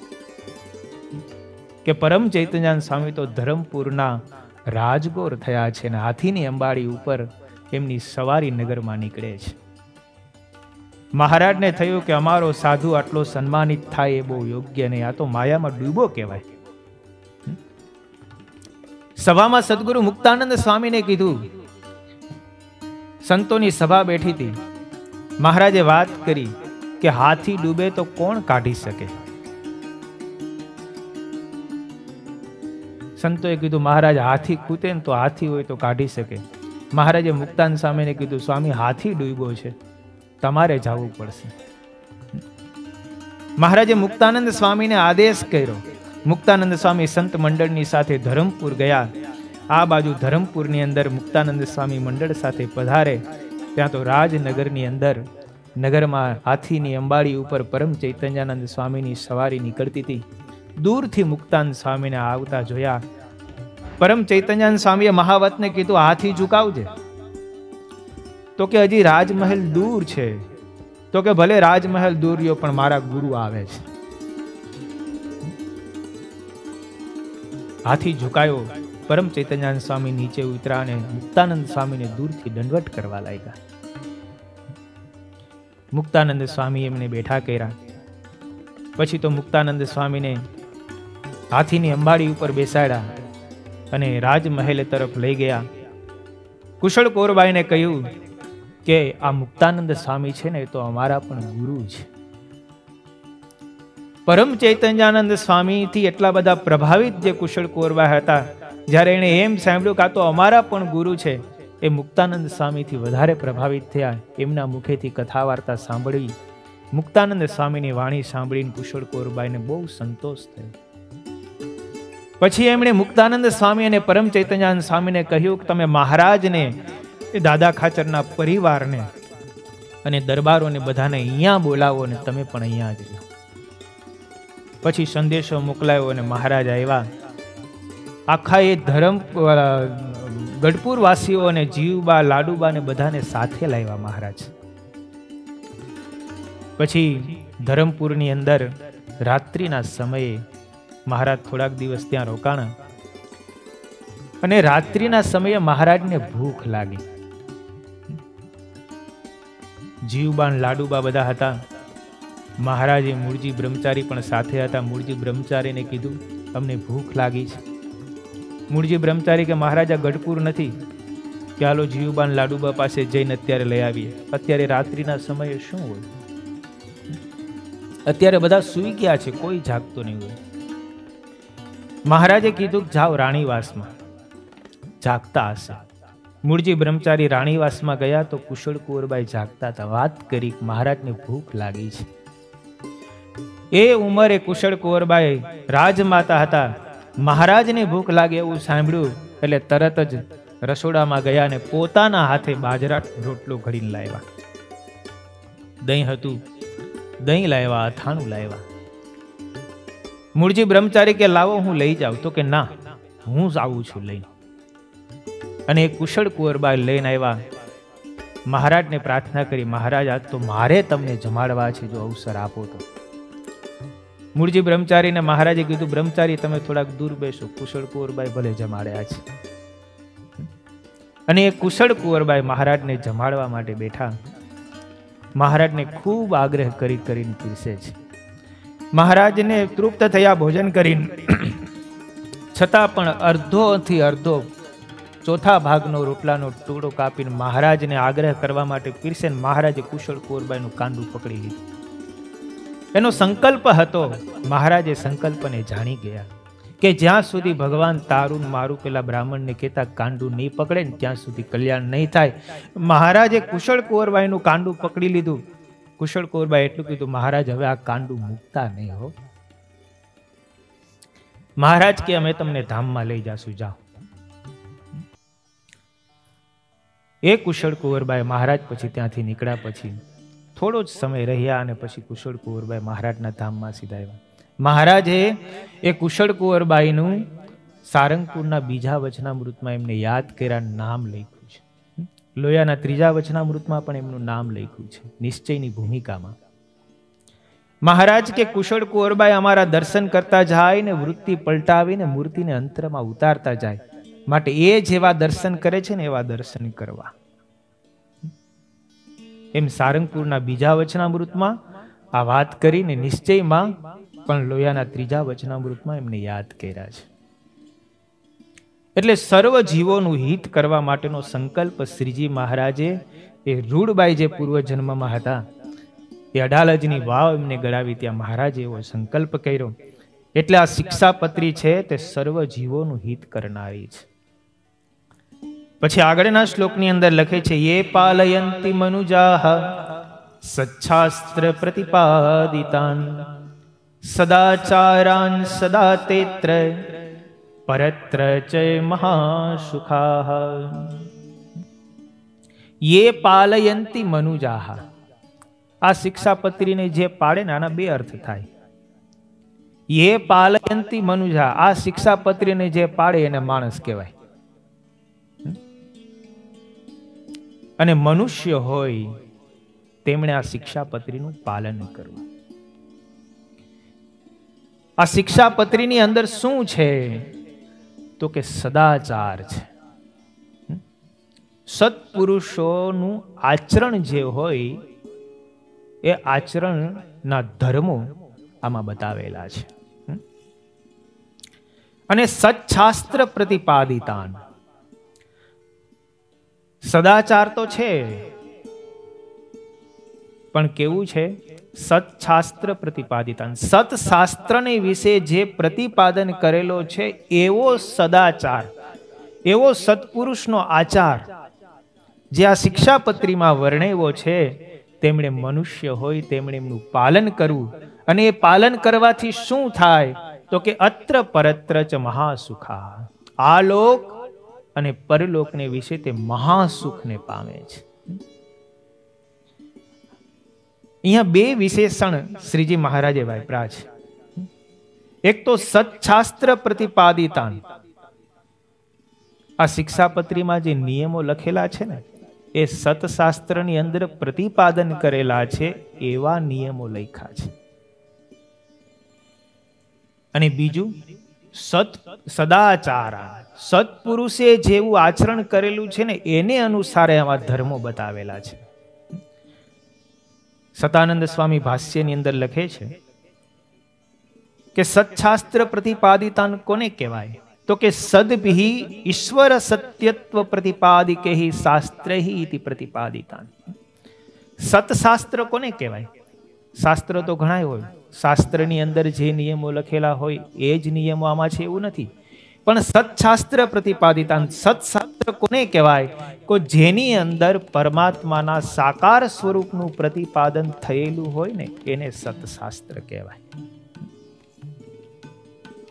કે પરમ ચૈતન્યાનંદ સ્વામી તો ધરમપુરના રાજગોર થયા છે અને હાથીની અંબાડી ઉપર એમની સવારી નગરમાં નીકળે છે. મહારાજને થયું કે અમારો સાધુ આટલો સન્માનિત થાય એ બહુ યોગ્ય નહીં, આ તો માયામાં ડૂબો કહેવાય. સભામાં સદગુરુ મુક્તાનંદ સ્વામીને કીધું, સંતોની સભા બેઠી હતી, મહારાજે વાત કરી કે હાથી ડૂબે તો કોણ કાઢી શકે? સંતોએ કીધું, મહારાજ હાથી કૂદે ને તો હાથી હોય તો કાઢી શકે. મહારાજે મુક્તાનંદ સ્વામીને કીધું, સ્વામી હાથી ડૂબ્યો છે, તમારે જવું પડશે. મહારાજે મુક્તાનંદ સ્વામીને આદેશ કર્યો. મુક્તાનંદ સ્વામી સંત મંડળની સાથે ધરમપુર ગયા. આ બાજુ ધરમપુરની અંદર મુક્તાનંદ સ્વામી મંડળ સાથે પધારે. ત્યાં તો રાજનગરની અંદર નગરમાં હાથીની અંબાડી ઉપર પરમ ચૈતન્યાનંદ સ્વામીની સવારી નીકળતી હતી. દૂરથી મુક્તાનંદ સ્વામીને આવતા જોયા. પરમ ચૈતન્યાનંદ સ્વામીએ મહાવતને કીધું, હાથી ઝુકાવજે. તો કે હજી રાજમહેલ દૂર છે. તો કે ભલે રાજમહેલ દૂર રહ્યો પણ મારા ગુરુ આવે છે. હાથી ઝુકાયો. પરમ ચૈતન્યાનંદ સ્વામી નીચે ઉતર્યા અને મુક્તાનંદ સ્વામીને દૂરથી દંડવત કરવા લાગ્યા. મુક્તાનંદ સ્વામી એમને બેઠા કર્યા. પછી તો મુક્તાનંદ સ્વામીને હાથીની અંબાડી ઉપર બેસાડ્યા અને રાજમહેલ તરફ લઈ ગયા. કુશળ કુંવરબાઈને કહ્યું કે આ મુક્તાનંદ સ્વામી છે ને તો અમારા પણ ગુરુ છે. પરમ ચૈતન્યાનંદ સ્વામીથી એટલા બધા પ્રભાવિત જે કુશળ કુંવરબાઈ હતા, જ્યારે એણે એમ સાંભળ્યું કે આ તો અમારા પણ ગુરુ છે, એ મુક્તાનંદ સ્વામીથી વધારે પ્રભાવિત થયા. એમના મુખેથી કથા વાર્તા સાંભળી. મુક્તાનંદ સ્વામીની વાણી સાંભળીને કુશળ કુંવરબાઈને બહુ સંતોષ થયો. પછી એમણે મુક્તાનંદ સ્વામી અને પરમ ચૈતન્યાનંદ સ્વામીને કહ્યું કે તમે મહારાજને, એ દાદા ખાચરના પરિવારને અને દરબારોને બધાને અહીંયા બોલાવો ને તમે પણ અહીંયા જ રહો. પછી સંદેશો મોકલાયો અને મહારાજ આવ્યા. આખા એ ગઢપુર વાસીઓ અને જીવબા લાડુબા ને બધાને સાથે લાવ્યા મહારાજ. પછી ધરમપુરની અંદર રાત્રિના સમયે મહારાજ થોડાક દિવસ ત્યાં રોકાણા અને રાત્રિના સમયે મહારાજને ભૂખ લાગી. જીવબા લાડુબા બધા હતા. મહારાજે મૂળજી બ્રહ્મચારી પણ સાથે હતા. મૂળજી બ્રહ્મચારીને કીધું, અમને ભૂખ લાગી છે. મૂળજી બ્રહ્મચારી કે મહારાજ આ ગઢપુર નથી, કે હાલો જીવબા લાડુબા પાસે જઈને અત્યારે લઈ આવીએ. અત્યારે રાત્રિના સમયે શું હોય? અત્યારે બધા સૂઈ ગયા છે, કોઈ જાગતો નહીં હોય. મહારાજે કીધું, જાઓ રાણીવાસમાં, જાગતા હશે. મૂળજી બ્રહ્મચારી રાણીવાસમાં ગયા તો કુશળ કુંવરબાઈ જાગતા હતા. વાત કરી, મહારાજને ભૂખ લાગી છે. એ ઉંમરે કુશળ કુંવરબાઈ રાજમાતા હતા. મહારાજને ભૂખ લાગે એવું સાંભળ્યું એટલે તરત જ રસોડામાં ગયા અને પોતાના હાથે બાજરા રોટલો ઘડીને લાવ્યા. દહીં હતું, દહીં લાવ્યા, અથાણું લાવ્યા. મૂળજી બ્રહ્મચારી કે લાવો હું લઈ જાઉં, તો કે ના, હું જ આવું છું લઈને. અને એક કુશળ કુંવરબાઈ લઈને આવ્યા. મહારાજને પ્રાર્થના કરી, મહારાજ આજ તો મારે તમને જમાડવા છે, જો અવસર આપો તો. મૂળજી બ્રહ્મચારીને મહારાજે કીધું, બ્રહ્મચારી તમે થોડાક દૂર બેસો, કુશળ કુંવરબાઈ ભલે જમાડ્યા છે. અને એ કુશળ કુંવરબાઈ મહારાજને જમાડવા માટે બેઠા. મહારાજને ખૂબ આગ્રહ કરીને પીરસે છે. મહારાજને તૃપ્ત થયા ભોજન કરીને, છતાં પણ અડધોથી અડધો ચોથા ભાગનો રોટલાનો ટુકડો કાપીને મહારાજને આગ્રહ કરવા માટે પીરસે. મહારાજે કુશળ કુંવરબાઈનું કાંડું પકડી લીધું. એનો સંકલ્પ હતો. મહારાજે સંકલ્પને જાણી ગયા કે જ્યાં સુધી ભગવાન તારું મારું પેલા બ્રાહ્મણને કહેતા કાંડું નહીં પકડે ને ત્યાં સુધી કલ્યાણ નહીં થાય. મહારાજે કુશળ કુંવરબાઈનું કાંડું પકડી લીધું. કુશળ કુંવરબાઈ એટલું કીધું, મહારાજ હવે આ કાંડું મૂકતા નહીં હો. મહારાજ કે અમે તમને ધામમાં લઈ જાશું, જાઓ. એ કુશળ કુંવરબાઈ મહારાજ પછી ત્યાંથી નીકળ્યા પછી થોડો જ સમય રહ્યા અને પછી કુશળ કુંવરબાઈ મહારાજના ધામમાં સીધા આવ્યા. મહારાજે એ કુશળ કુંવરબાઈનું સારંગપુરના બીજા વચનામૃતમાં એમને યાદ કર્યા, નામ લખ્યું છે. લોયાના ત્રીજા વચનામૃતમાં પણ એમનું નામ લખ્યું છે, નિશ્ચયની ભૂમિકામાં. મહારાજ કે કુશળ કુંવરબાઈ અમારા દર્શન કરતા જાય ને વૃત્તિ પલટાવીને મૂર્તિને અંતરમાં ઉતારતા જાય, માટે એ જેવા દર્શન કરે છે ને એવા દર્શન કરવા. એમ સારંગપુરના બીજા વચનામૃતમાં આ વાત કરીને નિશ્ચયમાં પણ લોયાના ત્રીજા વચનામૃતમાં એમને યાદ કર્યા છે. એટલે સર્વ જીવોનું હિત કરવા માટેનો સંકલ્પ શ્રીજી મહારાજે એ રૂડબાઈ જે પૂર્વજન્મમાં હતા એ અડાલજની વાવ એમને ગળાવી ત્યાં મહારાજે એવો સંકલ્પ કર્યો. એટલે આ શિક્ષાપત્રી છે તે સર્વ જીવોનું હિત કરનારી છે. પછી આગળના શ્લોકની અંદર લખે છે, યે પાલયંતિ મનુજાહ સચ્છાસ્ત્ર પ્રતિપાદિતાન સદાચારાન સદા તેત્ર પરત્ર ચ મહાસુખાહ. યે પાલયંતિ મનુજાહ, આ શિક્ષાપત્રીને જે પાડે ને આના બે અર્થ થાય. યે પાલયંતિ મનુજા, આ શિક્ષાપત્રીને જે પાડે એને માણસ કહેવાય. અને મનુષ્ય હોય તેમણે આ શિક્ષાપત્રીનું પાલન કરવું. આ શિક્ષાપત્રીની અંદર શું છે તો કે સદાચાર છે. સત્પુરુષોનું આચરણ જે હોય એ આચરણના ધર્મો આમાં બતાવેલા છે. અને સચ્છાસ્ત્ર પ્રતિપાદિતાન, સદાચાર તો છે પણ કેવું છે? સત્શાસ્ત્ર પ્રતિપાદિતાન, સત્શાસ્ત્રને વિશે જે પ્રતિપાદન કરેલો છે એવો સદાચાર, એવો સત્પુરુષનો આચાર જે આ શિક્ષાપત્રીમાં વર્ણવ્યો છે, તેમણે મનુષ્ય હોય તેમણે એમનું પાલન કરવું. અને એ પાલન કરવાથી શું થાય તો કે અત્ર પરત્ર ચ મહાસુખા, આ લોક અને પરલોકને વિશે તે મહાસુખને પામે છે. અહીંયા બે વિશેષણ શ્રીજી મહારાજે વાપર્યા છે. એક તો સત્શાસ્ત્ર પ્રતિપાદિતાન, આ શિક્ષાપત્રીમાં જે નિયમો લખેલા છે ને એ સતશાસ્ત્રની અંદર પ્રતિપાદન કરેલા છે એવા નિયમો લખ્યા છે. અને બીજું સદાચાર, સત્પુરુષે જેવું આચરણ કરેલું છે ને એને અનુસારે આવા ધર્મો બતાવેલા છે. સતાનંદ સ્વામી ભાષ્યની અંદર લખે છે કે સત્શાસ્ત્ર પ્રતિપાદિતાન કોને કહેવાય તો કે સદભી ઈશ્વર સત્યત્વ પ્રતિપાદિકેહિ શાસ્ત્રહિ ઇતિ પ્રતિપાદિતાન. સતશાસ્ત્ર કોને કહેવાય? શાસ્ત્ર તો ઘણા હોય, શાસ્ત્રની અંદર જે નિયમો લખેલા હોય એ જ નિયમો આમાં છે એવું નથી. પણ સત્શાસ્ત્ર પ્રતિપાદિતાન, સત્શાસ્ત્ર કોને કહેવાય? કે જેની અંદર પરમાત્માના સાકાર સ્વરૂપનું પ્રતિપાદન થયેલું હોય ને એને સત્શાસ્ત્ર કહેવાય.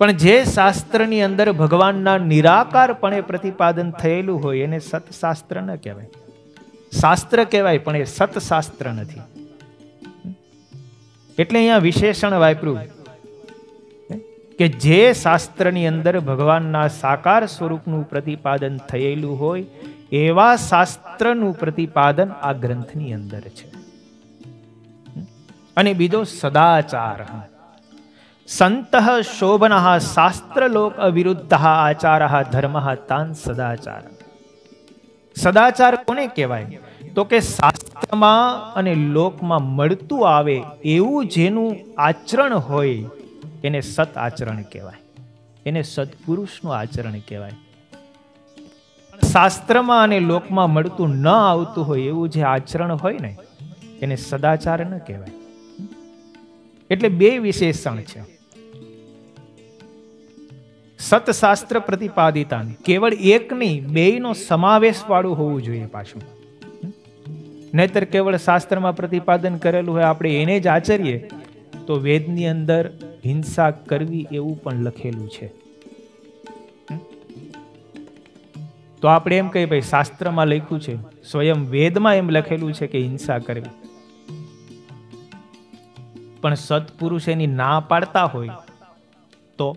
પણ જે શાસ્ત્રની અંદર ભગવાનના નિરાકારપણે પ્રતિપાદન થયેલું હોય એને સતશાસ્ત્ર ન કહેવાય. શાસ્ત્ર કહેવાય પણ એ સતશાસ્ત્ર નથી. એટલે અહીંયા વિશેષણ વાપર્યું કે જે શાસ્ત્રની અંદર ભગવાનના સાકાર સ્વરૂપનું પ્રતિપાદન થયેલું હોય એવા શાસ્ત્રનું પ્રતિપાદન આ ગ્રંથની અંદર છે. અને બીજો સદાચાર. સંત શોભન શાસ્ત્રલોક અવિરુદ્ધ આચાર ધર્મ તાન સદાચાર. સદાચાર કોને કહેવાય? તો કે શાસ્ત્રમાં અને લોકમાં મળતું આવે એવું જેનું આચરણ હોય એને સત આચરણ કહેવાય, એને સત્પુરુષનું આચરણ કહેવાય. શાસ્ત્રમાં અને લોકમાં મળતું ન આવતું હોય એવું જે આચરણ હોય ને એને સદાચાર ન કહેવાય. એટલે બે વિશેષણ છે. સતશાસ્ત્ર પ્રતિપાદિતા કેવળ એક નહીં, બેયનો સમાવેશ વાળું હોવું જોઈએ પાછું. નહીતર કેવળ શાસ્ત્રમાં પ્રતિપાદન કરેલું હોય આપણે એને જ આચરીએ તો વેદની અંદર હિંસા કરવી એવું પણ લખેલું છે. તો આપણે એમ કહીએ ભાઈ શાસ્ત્રમાં લખ્યું છે, સ્વયં વેદમાં એમ લખેલું છે કે હિંસા કરવી, પણ સત્પુરુષ એની ના પાડતા હોય તો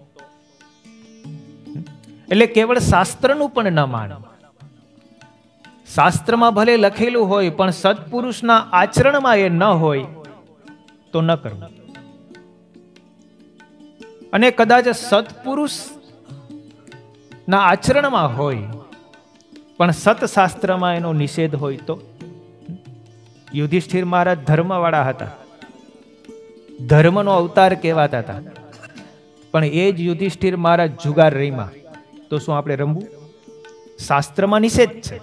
એટલે કેવળ શાસ્ત્રનું પણ ન માનવું. શાસ્ત્રમાં ભલે લખેલું હોય પણ સત્પુરુષના આચરણમાં એ ન હોય તો ન કરવું. અને કદાચ સત્પુરુષ ના આચરણમાં હોય પણ સતશાસ્ત્રમાં એનો નિષેધ હોય તો. યુધિષ્ઠિર મહારાજ ધર્મવાળા હતા, ધર્મનો અવતાર કહેવાતા હતા, પણ એ જ યુધિષ્ઠિર મહારાજ જુગાર રહીમાં તો શું આપણે રમવું? શાસ્ત્રમાં નિષેધ છે,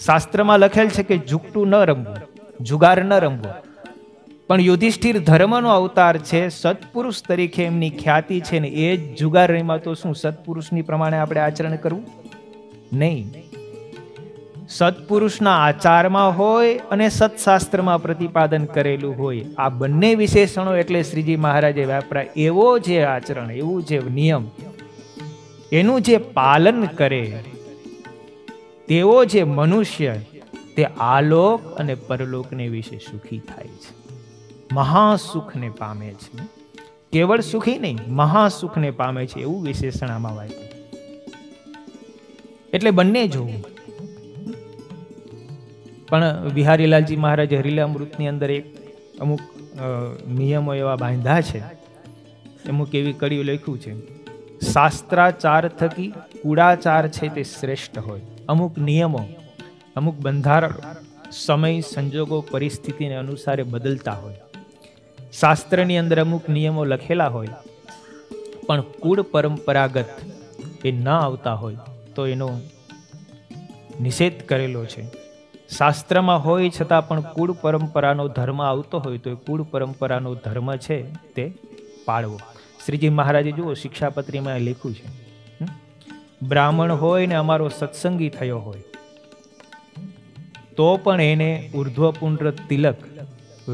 શાસ્ત્રમાં લખેલ છે કે જુગટું ન રમવું, જુગાર ન રમવું. પણ યુધિષ્ઠિર ધર્મનો અવતાર છે, સત્પુરુષ તરીકે એમની ખ્યાતિ છે ને એ જ જુગાર રહીમાં તો શું સત્પુરુષની પ્રમાણે આપણે આચરણ કરવું? નહીં. સત્પુરુષના આચારમાં હોય અને સત્શાસ્ત્રમાં પ્રતિપાદન કરેલું હોય, આ બંને વિશેષણો એટલે શ્રીજી મહારાજે વાપર્યા. એવો જે આચરણ, એવું જે નિયમ, એનું જે પાલન કરે તેવો જે મનુષ્ય તે આલોક અને પરલોકને વિશે સુખી થાય છે, મહાસુખને પામે છે. કેવળ સુખી નહીં, મહાસુખને પામે છે એવું વિશેષણ આમાં વાપર્યું. એટલે બંને જોવું. પણ બિહારીલાલજી મહારાજે હરિલામૃતની અંદર એક અમુક નિયમો એવા બાંધ્યા છે, અમુક એવી કડીઓ લખ્યું છે, શાસ્ત્રાચાર થકી કુડાચાર છે તે શ્રેષ્ઠ હોય. અમુક નિયમો, અમુક બંધારણો સમય સંજોગો પરિસ્થિતિને અનુસારે બદલતા હોય. શાસ્ત્રની અંદર અમુક નિયમો લખેલા હોય પણ કુળ પરંપરાગત એ ન આવતા હોય તો એનો નિષેધ કરેલો છે. શાસ્ત્રમાં હોય છતાં પણ કુળ પરંપરાનો ધર્મ આવતો હોય તો એ કુળ પરંપરાનો ધર્મ છે તે પાળવો. શ્રીજી મહારાજે જુઓ શિક્ષાપત્રીમાં લખ્યું છે, બ્રાહ્મણ હોય ને અમારો સત્સંગી થયો હોય તો પણ એને ઉર્ધ્વપુંડ્ર તિલક,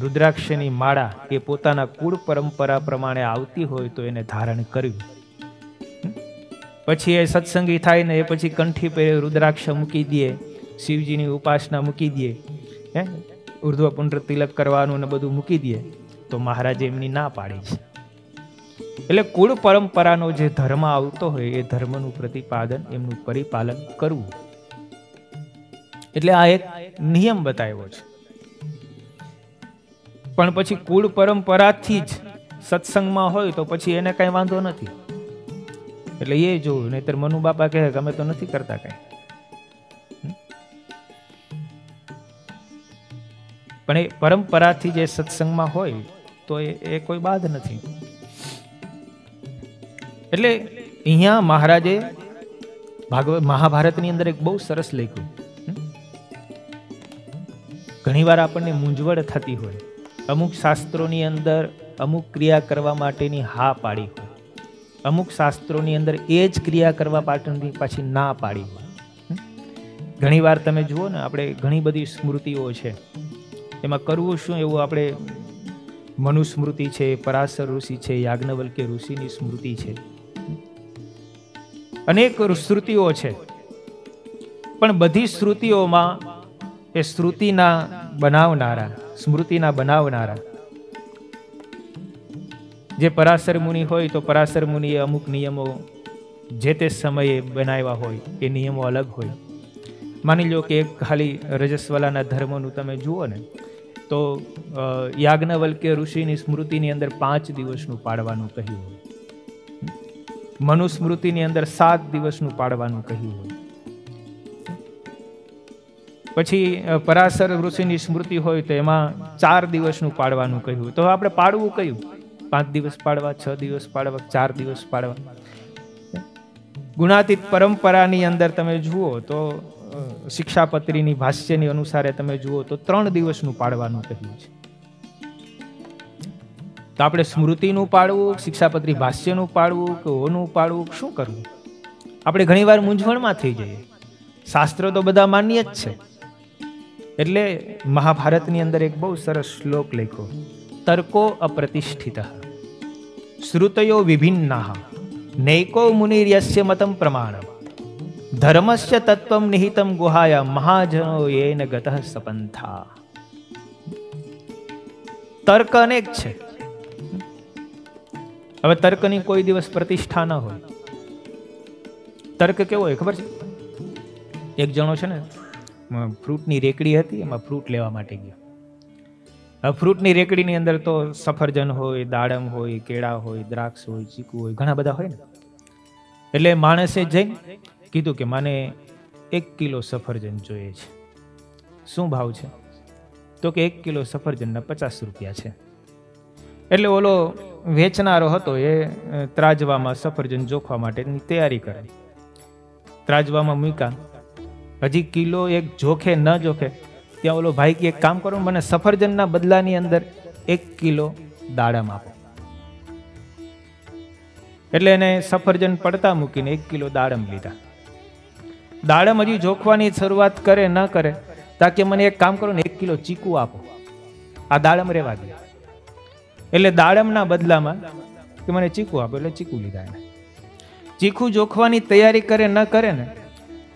રુદ્રાક્ષની માળા એ પોતાના કુળ પરંપરા પ્રમાણે આવતી હોય તો એને ધારણ કરવી. પછી એ સત્સંગી થાય ને એ પછી કંઠી પર રુદ્રાક્ષ મૂકી દે, શિવજીની ઉપાસના મૂકી દે, ઉર્ધ્વપુંડ્ર તિલક કરવાનું ને બધું મૂકી દે તો મહારાજે એમની ના પાડી છે. એટલે કુળ પરંપરાનો જે ધર્મ આવતો હોય એ ધર્મનું પ્રતિપાદન, એમનું પરિપાલન કરવું. એટલે આ એક નિયમ બતાવ્યો છે. પણ પછી કુળ પરંપરાથી જ સત્સંગમાં હોય તો પછી એને કઈ વાંધો નથી. એટલે એ જોવું, નહીતર મનુ બાપા કહે કે અમે તો નથી કરતા કઈ. પણ એ પરંપરાથી જે સત્સંગમાં હોય તો એ કોઈ બાધ નથી. એટલે અહીંયા મહારાજે મહાભારતની અંદર એક બહુ સરસ લખ્યું. ઘણીવાર આપણને મૂંઝવણ થતી હોય, અમુક શાસ્ત્રોની અંદર અમુક ક્રિયા કરવા માટેની હા પાડી હોય, અમુક શાસ્ત્રોની અંદર એ જ ક્રિયા કરવા પાછળની પાછી ના પાડી હોય. ઘણીવાર તમે જુઓ ને, આપણે ઘણી બધી સ્મૃતિઓ છે એમાં કરવું શું એવું આપણે મનુસ્મૃતિ છે, પરાશર ઋષિ છે, યાજ્ઞવલ્ક્ય ઋષિની સ્મૃતિ છે, અનેક શ્રુતિઓ છે. પણ બધી શ્રુતિઓમાં એ શ્રુતિના બનાવનારા, સ્મૃતિના બનાવનારા જે પરાશર મુનિ હોય તો પરાશર મુનિએ અમુક નિયમો જે તે સમયે બનાવ્યા હોય, એ નિયમો અલગ હોય. માની લો કે એક ખાલી રજસ્વલાના ધર્મનું તમે જુઓ ને તો યાજ્ઞવલ્ક્ય ઋષિની સ્મૃતિની અંદર 5 દિવસનું પાળવાનું કહ્યું હોય, મનુસ્મૃતિની અંદર 7 દિવસનું પાળવાનું કહ્યું હોય. પછી પરાશર ઋષિની સ્મૃતિ હોય તો એમાં 4 દિવસનું પાળવાનું કહ્યું. તો આપણે પાળવું કયું? 5 દિવસ પાળવા, 6 દિવસ પાળવા, 4 દિવસ પાળવા. ગુણાતીત પરંપરાની અંદર તમે જુઓ તો શિક્ષાપત્રીની ભાષ્યની અનુસારે તમે જુઓ તો 3 દિવસનું પાળવાનું કહ્યું છે. તો આપણે સ્મૃતિનું પાળવું, શિક્ષાપત્રી ભાષ્યનું પાળવું કે ઓનું પાળવું, શું કરવું? આપણે ઘણીવાર મૂંઝવણમાં થઈ જઈએ. શાસ્ત્રો તો બધા માન્ય જ છે. એટલે મહાભારતની અંદર એક બહુ સરસ શ્લોક લખ્યો, તર્કો અપ્રતિષ્ઠિત શ્રુતયો વિભિન્નાઃ નૈકો મુનિર્યસ્ય મતમ પ્રમાણમ ધર્મસ્ય તત્વમ નિહિતમ ગુહાયા મહાજનો યેન ગતઃ સપંથા. તર્ક અનેક છે. હવે તર્કની કોઈ દિવસ પ્રતિષ્ઠા ન હોય. તર્ક કેવો હોય ખબર છે? એક જણો છે ને ફ્રૂટની રેકડી હતી, એમાં ફ્રૂટ લેવા માટે ગયો. હવે ફ્રૂટની રેકડીની અંદર તો સફરજન હોય, દાડમ હોય, કેળા હોય, દ્રાક્ષ હોય, ચીકુ હોય, ઘણા બધા હોય ને. એટલે માણસે જઈને કીધું કે મને 1 કિલો સફરજન જોઈએ છે. શું ભાવ છે? તો કે 1 કિલો સફરજનના 50 રૂપિયા છે. એટલે ઓલો વેચનારો હતો એ ત્રાજવામાં સફરજન જોખવા માટેની તૈયારી કરે. ત્રાજવામાં મૂક્યા, હજી કિલો એક જોખે ન જોખે ત્યાં ઓલો ભાઈ કે એક કામ કરો, મને સફરજનના બદલાની અંદર 1 કિલો દાડમ આપો. એટલે એને સફરજન પડતા મૂકીને 1 કિલો દાડમ લીધા. દાડમ હજી જોખવાની શરૂઆત કરે ન કરે તાકે મને એક કામ કરો ને 1 કિલો ચીકુ આપો, આ દાડમ રેવા દે. એટલે દાડમના બદલામાં કે મને ચીકુ આપો, એટલે ચીકુ લીધા. એને ચીકુ જોખવાની તૈયારી કરે ન કરે ને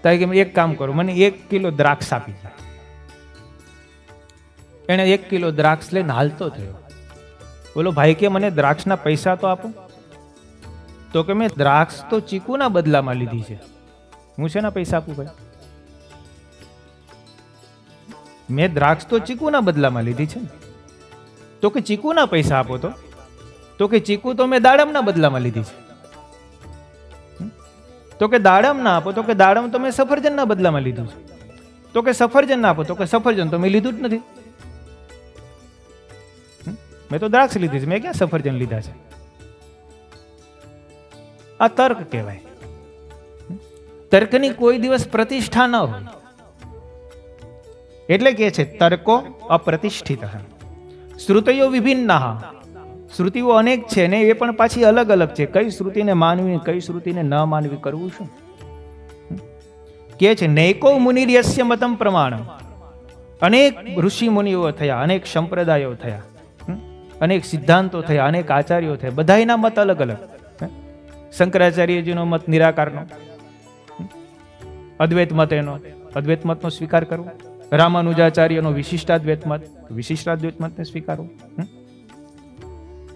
તાકે એક કામ કરો, મને 1 કિલો દ્રાક્ષ આપી દે. એને 1 કિલો દ્રાક્ષ લઈને હાલતો થયો. બોલો ભાઈ કે મને દ્રાક્ષના પૈસા તો આપો. તો કે મેં દ્રાક્ષ તો ચીકુના બદલામાં લીધી છે, હું શેના પૈસા આપું ભાઈ? મેં દ્રાક્ષ તો ચીકુના બદલામાં લીધી છે. તો કે ચીકુના પૈસા આપો. તો કે ચીકુ તો મેં દાડમના બદલામાં લીધી છે. તો કે દાડમ ના આપો. તો કે દાડમ તો મેં સફરજનના બદલામાં લીધું છે. તો કે સફરજન ના આપો. તો કે સફરજન તો મેં લીધું જ નથી, મેં તો દ્રાક્ષ લીધી છે, મેં ક્યાં સફરજન લીધા છે? આ તર્ક કહેવાય. તર્કની કોઈ દિવસ પ્રતિષ્ઠા ન હોય. એટલે કે છે તર્કો અપ્રતિષ્ઠિત. શ્રુતયો વિભિન્નાઃ, શ્રુતિઓ અનેક છે ને એ પણ પાછી અલગ અલગ છે. કઈ શ્રુતિને માનવી, કઈ શ્રુતિને ન માનવી, કરવું શું? કે છે નૈકો મુનિર્યસ્ય મતમ પ્રમાણમ. અનેક ઋષિ મુનિઓ થયા, અનેક સંપ્રદાયો થયા, અનેક સિદ્ધાંતો થયા, અનેક આચાર્યો થયા, બધાના મત અલગ અલગ. શંકરાચાર્યજીનો મત નિરાકારનો, અદ્વૈત મત એનો અદ્વૈત મતનો સ્વીકાર કરવો. રામાનુજાચાર્યનો વિશિષ્ટાદ્વૈત મત, વિશિષ્ટાદ્વૈત મતને સ્વીકારવો.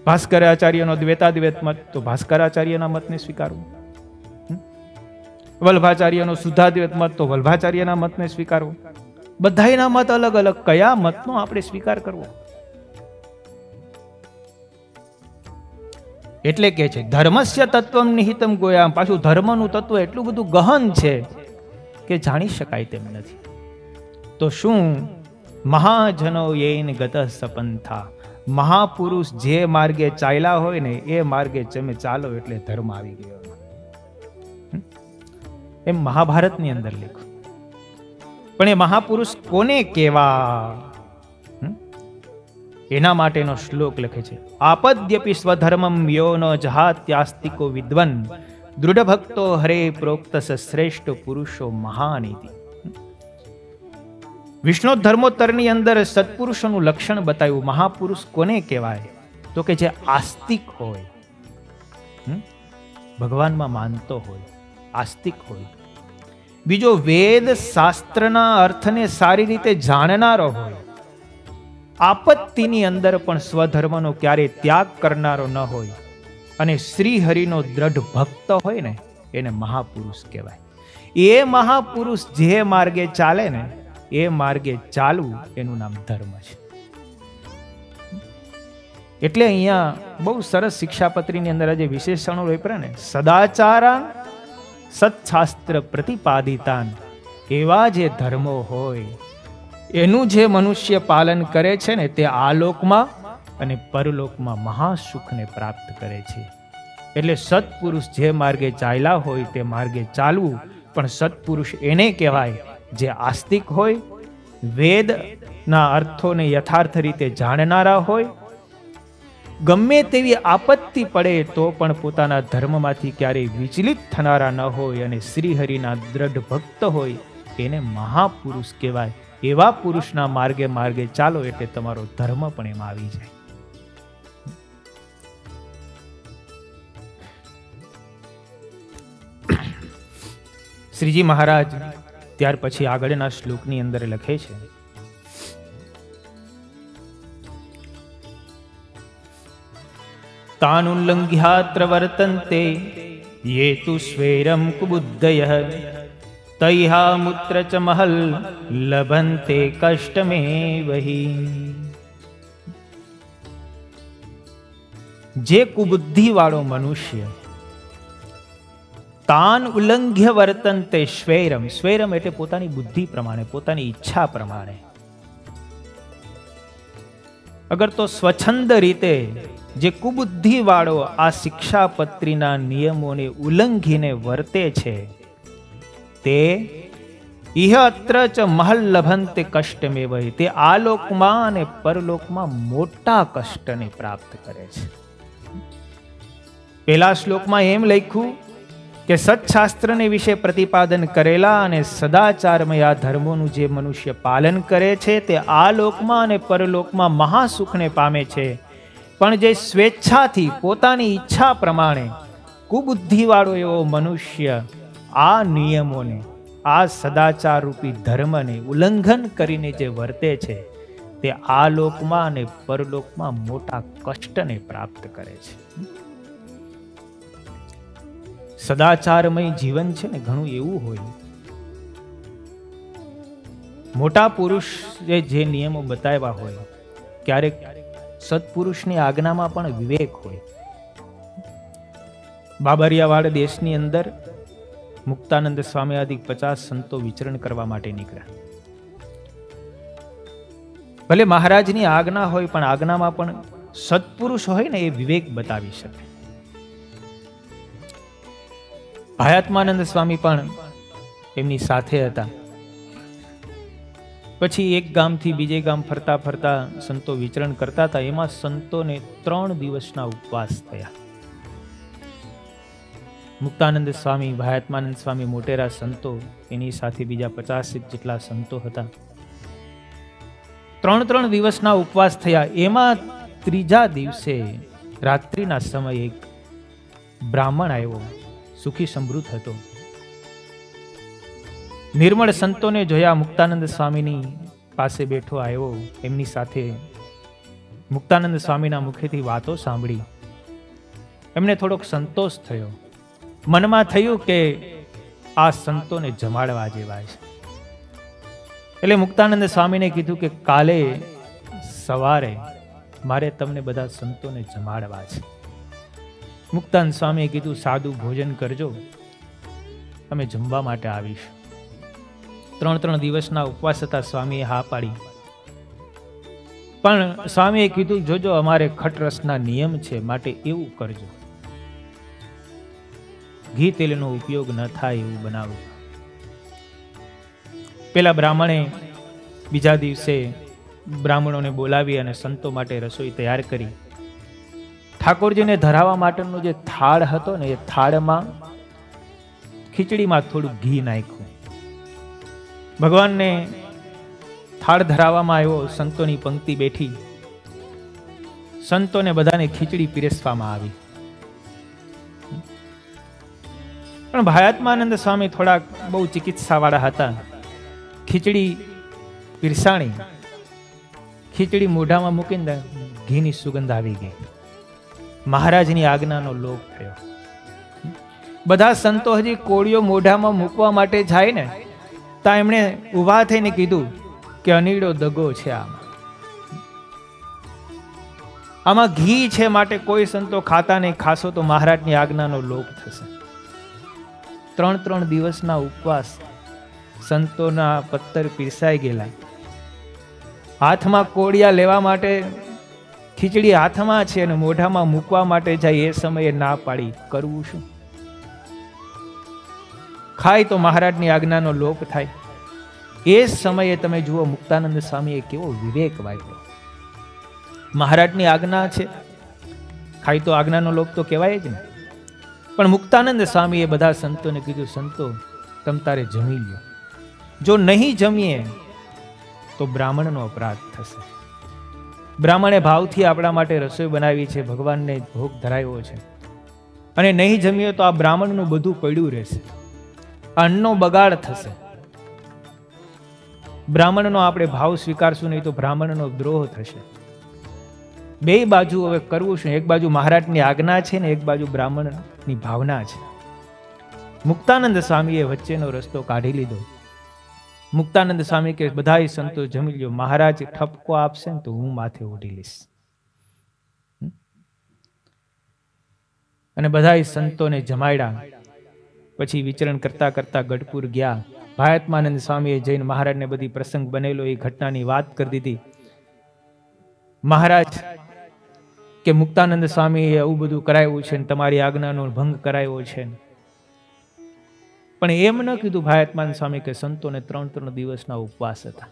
ભાસ્કરાચાર્યનો દ્વૈતાદ્વૈત મત, તો ભાસ્કરાચાર્યના મતને સ્વીકારવો. વલ્ભાચાર્યનો શુદ્ધાદ્વૈત મત, તો વલ્ભાચાર્યના મતને સ્વીકારવો. બધાના મત અલગ અલગ, કયા મતનો આપણે સ્વીકાર કરવો? એટલે કે છે ધર્મસ્ય તત્વમ નિહિતમ ગોયામ. પાછું ધર્મનું તત્વ એટલું બધું ગહન છે કે જાણી શકાય તેમ નથી. તો શું મહાજનો યેન ગતઃ સપંથા, મહાપુરુષ જે માર્ગે ચાલ્યા હોય ને એ માર્ગે તમે ચાલો એટલે ધર્મ આવી ગયો. એમ મહાભારતની અંદર લખ્યું. પણ એ મહાપુરુષ કોને કેવા? એના માટેનો શ્લોક લખે છે આપદ્યપી સ્વધર્મમ યો ન જહાત્યાસ્તિકો વિદ્વન દૃઢ ભક્તો હરે પ્રોક્ત શ્રેષ્ઠ પુરુષો મહાનીતિ. વિષ્ણુ ધર્મોત્તરની અંદર સત્પુરુષોનું લક્ષણ બતાવ્યું. મહાપુરુષ કોને કહેવાય? તો કે જે આસ્તિક હોય, ભગવાનમાં માનતો હોય, આસ્તિક હોય. બીજો, વેદ શાસ્ત્રના અર્થને સારી રીતે જાણનારો હોય, આપત્તિની અંદર પણ સ્વધર્મનો ક્યારે ત્યાગ કરનારો ન હોય, અને શ્રી હરિનો દ્રઢ ભક્ત હોય ને, એને મહાપુરુષ કહેવાય. એ મહાપુરુષ જે માર્ગે ચાલે ને, એ માર્ગે ચાલવું એનું નામ ધર્મ છે. એટલે અહીંયા બહુ સરસ શિક્ષાપત્રીની અંદર જે વિશેષણો વાપર્યા ને, સદાચારાન સત્શાસ્ત્ર પ્રતિપાદિતાન, એવા જે ધર્મો હોય એનું જે મનુષ્ય પાલન કરે છે ને, તે આલોકમાં અને પરલોકમાં મહાસુખને પ્રાપ્ત કરે છે. એટલે સત્પુરુષ જે માર્ગે ચાલ્યા હોય તે માર્ગે ચાલવું. પણ સત્પુરુષ એને કહેવાય જે આસ્તિક હોય, વેદના અર્થોને યથાર્થ રીતે જાણનારા હોય, ગમે તેવી આપત્તિ પડે તો પણ પોતાના ધર્મમાંથી ક્યારેય વિચલિત થનારા ન હોય, અને શ્રીહરિના દ્રઢ ભક્ત હોય, એને મહાપુરુષ કહેવાય. એવા પુરુષના માર્ગે માર્ગે ચાલો એટલે તમારો ધર્મ પણ એમાં આવી જાય. શ્રીજી મહારાજ ત્યાર પછી આગળના શ્લોકની અંદર લખે છે, તાનુલ્લંઘ્યાત્ર વર્તન્તે યે તુ સ્વૈરમ કુબુદ્ધયઃ તૈહા મુત્ર ચ મહલ લભન્તે કષ્ટમેવહિ. જે કુબુદ્ધિ વાળો મનુષ્ય તાન ઉલ્લંઘ્ય વર્તન્તે સ્વૈરમ, સ્વૈરમ એટલે પોતાની બુદ્ધિ પ્રમાણે, પોતાની ઈચ્છા પ્રમાણે, અગર તો સ્વચ્છંદ રીતે જે કુબુદ્ધિ વાળો આ શિક્ષાપત્રીના નિયમોને ઉલ્લંઘીને વર્તે છે, તે ઇહ અત્ર ચ મહલ લભન્તે કષ્ટમેવ, તે આ લોકમાં અને પરલોકમાં મોટા કષ્ટને પ્રાપ્ત કરે છે. પહેલા શ્લોકમાં એમ લખ્યું કે સત્શાસ્ત્રને વિશે પ્રતિપાદન કરેલા અને સદાચારમય આ ધર્મોનું જે મનુષ્ય પાલન કરે છે, તે આ લોકમાં અને પરલોકમાં મહાસુખને પામે છે. પણ જે સ્વેચ્છાથી પોતાની ઈચ્છા પ્રમાણે કુબુદ્ધિવાળો એવો મનુષ્ય આ નિયમોને, આ સદાચાર રૂપી ધર્મને ઉલ્લંઘન કરીને જે વર્તે છે, તે આ લોકમાં અને પરલોકમાં મોટા કષ્ટને પ્રાપ્ત કરે છે. સદાચારમય જીવન છે ને, ઘણું એવું હોય, મોટા પુરુષે જે નિયમો બતાવ્યા હોય, ક્યારેક સત્પુરુષની આજ્ઞામાં પણ વિવેક હોય. બાબરિયાવાડ દેશની અંદર મુક્તાનંદ સ્વામી આદિ 50 સંતો વિચરણ કરવા માટે નીકળ્યા. ભલે મહારાજની આજ્ઞા હોય, પણ આજ્ઞામાં પણ સત્પુરુષ હોય ને, એ વિવેક બતાવી શકે. ભાયાત્માનંદ સ્વામી પણ એમની સાથે હતા. પછી એક ગામથી બીજે ગામ ફરતા ફરતા સંતો વિચરણ કરતા હતા. એમાં સંતોને 3 દિવસના ઉપવાસ થયા. મુક્તાનંદ સ્વામી, ભાયાત્માનંદ સ્વામી, મોટેરા સંતો, એની સાથે બીજા 50 જેટલા સંતો હતા. 3 દિવસના ઉપવાસ થયા. એમાં ત્રીજા દિવસે રાત્રિના સમયે એક બ્રાહ્મણ આવ્યો, સુખી સમૃદ્ધ હતો. નિર્મળ સંતોને જોયા, મુક્તાનંદ સ્વામીની પાસે બેઠો આવ્યો. એમની સાથે મુક્તાનંદ સ્વામીના મુખેથી વાતો સાંભળી. એમને થોડોક સંતોષ થયો. મનમાં થયું કે આ સંતોને જમાડવા જેવા છે. એટલે મુક્તાનંદ સ્વામીને કીધું કે કાલે સવારે મારે તમને બધા સંતોને જમાડવા છે. મુક્તાનંદ સ્વામીએ કીધું, સાદું ભોજન કરજો, અમે જમવા માટે આવીશું. 3 દિવસના ઉપવાસ હતા. સ્વામીએ હા પાડી, પણ સ્વામીએ કીધું, જોજો અમારે ખટરસના નિયમ છે, માટે એવું કરજો, ઘી તેલનો ઉપયોગ ન થાય એવું બનાવજો. પેલા બ્રાહ્મણે બીજા દિવસે બ્રાહ્મણોને બોલાવી અને સંતો માટે રસોઈ તૈયાર કરી. ઠાકોરજીને ધરાવવા માટેનો જે થાળ હતો ને, એ થાળમાં ખીચડીમાં થોડું ઘી નાખ્યું. ભગવાનને થાળ ધરાવવામાં આવ્યો, સંતોની પંક્તિ બેઠી, સંતોને બધાને ખીચડી પીરસવામાં આવી. પણ ભાયાત્માનંદ સ્વામી થોડાક બહુ ચિકિત્સા વાળા હતા. ખીચડી પીરસાણી, ખીચડી મોઢામાં મૂકીને ઘીની સુગંધ આવી ગઈ. મહારાજની આજ્ઞાનો લોપ થયો. બધા સંતો હજી કોળીઓ મોઢામાં મૂકવા માટે જાય ને, ત્યાં એમણે ઊભા થઈને કીધું કે અનીડો દગો છે આમાં ઘી છે, માટે કોઈ સંતો ખાતા નહીં, ખાશો તો મહારાજની આજ્ઞાનો લોપ થશે. 3 દિવસના ઉપવાસ, સંતોના પત્તર પીરસાઈ ગયેલા. હાથમાં કોળિયા લેવા માટે, ખીચડી હાથમાં છે અને મોઢામાં મૂકવા માટે જાય, એ સમયે ના પાડી, કરવું શું? ખાય તો મહારાજની આજ્ઞાનો લોપ થાય. એ સમયે તમે જુઓ મુક્તાનંદ સ્વામીએ કેવો વિવેક વાપર્યો. મહારાજની આજ્ઞા છે, ખાય તો આજ્ઞાનો લોપ તો કહેવાય જ ને. પણ મુક્તાનંદ સ્વામીએ બધા સંતોને કીધું, સંતો તમ તારે જમી લ્યો, જો નહીં જમીએ તો બ્રાહ્મણનો અપરાધ થશે. બ્રાહ્મણે ભાવથી આપણા માટે રસોઈ બનાવી છે, ભગવાનને ભોગ ધરાવ્યો છે, અને નહીં જમીએ તો આ બ્રાહ્મણનું બધું પડ્યું રહેશે, અન્નનો બગાડ થશે. બ્રાહ્મણનો આપણે ભાવ સ્વીકારશું નહીં તો બ્રાહ્મણનો દ્રોહ થશે. બે બાજુ હવે કરવું શું? એક બાજુ મહારાજની આજ્ઞા છે ને એક બાજુ બ્રાહ્મણની ભાવના છે. મુક્તાનંદ સ્વામીએ વચ્ચેનો રસ્તો કાઢી લીધો. મુક્તાનંદ સ્વામી કે બધા સંતો જમી લ્યો, મહારાજ ઠપકો આપશે ને તો હું માથે ઓઢી લઈશ. અને બધા સંતોને જમાડ્યા. પછી વિચરણ કરતા કરતા ગઢપુર ગયા. ભાયાત્માનંદ સ્વામીએ જઈને મહારાજને બધી પ્રસંગ બનેલો એ ઘટનાની વાત કરી દીધી. મહારાજ કે મુક્તાનંદ સ્વામીએ આવું બધું કરાવ્યું છે, તમારી આજ્ઞાનો ભંગ કરાવ્યો છે. પણ એમ ન કીધું ભાયાત્માનંદ સ્વામી કે સંતોને 3 દિવસના ઉપવાસ હતા,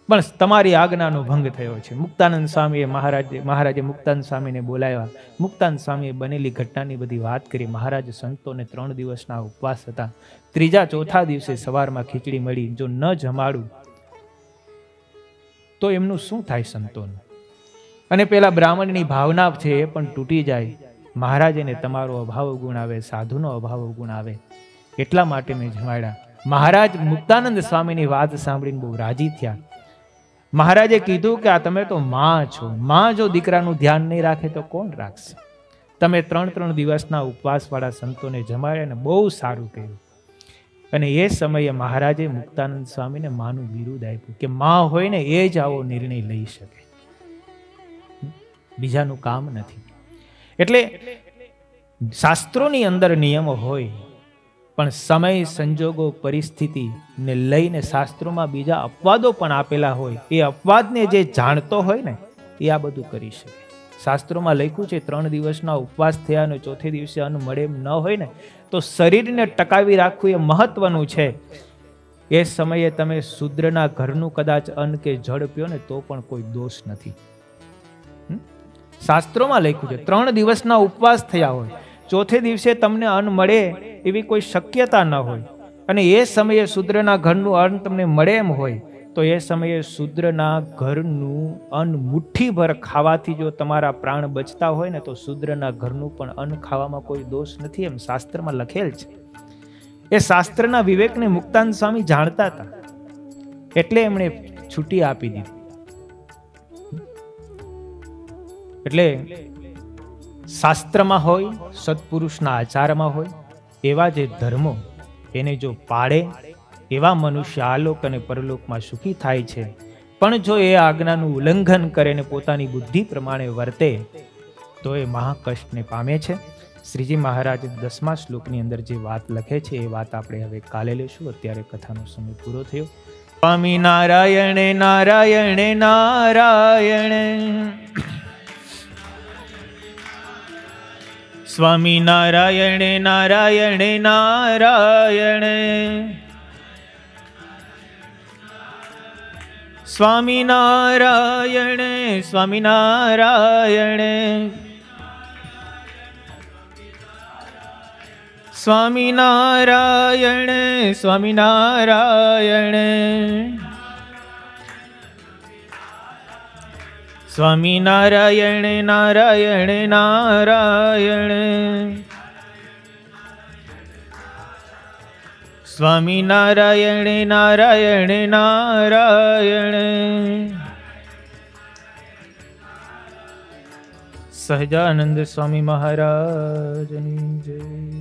પણ તમારી આજ્ઞાનો ભંગ થયો છે. મુક્તાનંદ સ્વામીએ મહારાજે મુક્તાનંદ સ્વામીને બોલાવ્યા. મુક્તાનંદ સ્વામીએ બનેલી ઘટનાની બધી વાત કરી. મહારાજ સંતોને 3 દિવસના ઉપવાસ હતા. 3જા 4થા દિવસે સવારમાં ખીચડી મળી. જો ન જમાડું તો એમનું શું થાય સંતોનું? અને પેલા બ્રાહ્મણની ભાવના છે એ પણ તૂટી જાય. મહારાજને તમારો અભાવ ગુણ આવે, સાધુનો અભાવ ગુણ આવે, એટલા માટે મેં જમાડ્યા. મહારાજ મુક્તાનંદ સ્વામીની વાત સાંભળીને બહુ રાજી થયા. મહારાજે કીધું કે આ તમે તો માં છો, માં જો દીકરાનું ધ્યાન નહીં રાખે તો કોણ રાખશે? તમે 3 દિવસના ઉપવાસ વાળા સંતોને જમાડ્યા ને બહુ સારું કહ્યું. અને એ સમયે મહારાજે મુક્તાનંદ સ્વામીને માનું બિરુદ આપ્યું કે માં હોય ને એ જ આવો નિર્ણય લઈ શકે, બીજાનું કામ નથી. એટલે શાસ્ત્રોની અંદર નિયમો હોય, પણ સમય સંજોગો પરિસ્થિતિને લઈને શાસ્ત્રોમાં બીજા અપવાદો પણ આપેલા હોય. એ અપવાદને જે જાણતો હોય ને એ આ બધું કરી શકે. શાસ્ત્રોમાં લખ્યું છે 3 દિવસના ઉપવાસ થયા અને 4થે દિવસે અન્ન મળે એમ ન હોય ને તો શરીરને ટકાવી રાખવું એ મહત્વનું છે. એ સમયે તમે શૂદ્રના ઘરનું કદાચ અન્ન કે જળ પીઓ ને તો પણ કોઈ દોષ નથી. શાસ્ત્રોમાં લખ્યું છે 3 દિવસના ઉપવાસ થયા હોય, 4થે દિવસે તમને અન્ન મળે એવી કોઈ શક્યતા ન હોય, અને એ સમયે શૂદ્રના ઘરનું અન્ન તમને મળે એમ હોય તો એ સમયે શૂદ્રના ઘરનું અન્ન મુઠ્ઠીભર ખાવાથી જો તમારા પ્રાણ બચતા હોય ને તો શૂદ્રના ઘરનું પણ અન્ન ખાવામાં કોઈ દોષ નથી, એમ શાસ્ત્રમાં લખેલ છે. એ શાસ્ત્રના વિવેકને મુક્તાનંદ સ્વામી જાણતા હતા, એટલે એમણે છૂટી આપી દીધી. એટલે શાસ્ત્રમાં હોય, સત્પુરુષના આચારમાં હોય, એવા જે ધર્મો એને જો પાળે એવા મનુષ્ય આલોક અને પરલોકમાં સુખી થાય છે. પણ જો એ આજ્ઞાનું ઉલ્લંઘન કરે ને પોતાની બુદ્ધિ પ્રમાણે વર્તે તો એ મહાકષ્ટને પામે છે. શ્રીજી મહારાજ 10મા શ્લોકની અંદર જે વાત લખે છે એ વાત આપણે હવે કાલે લેશું. અત્યારે કથાનો સમય પૂરો થયો. સ્વામી નારાયણ નારાયણ નારાયણ, સ્વામી નારાયણ નારાયણ નારાયણ, સ્વામી નારાયણ સ્વામી નારાયણ, स्वामी नारायण स्वामी नारायण स्वामी नारायण नारायण नारायण स्वामी नारायण नारायण नारायण। सहजानंद स्वामी महाराज जय।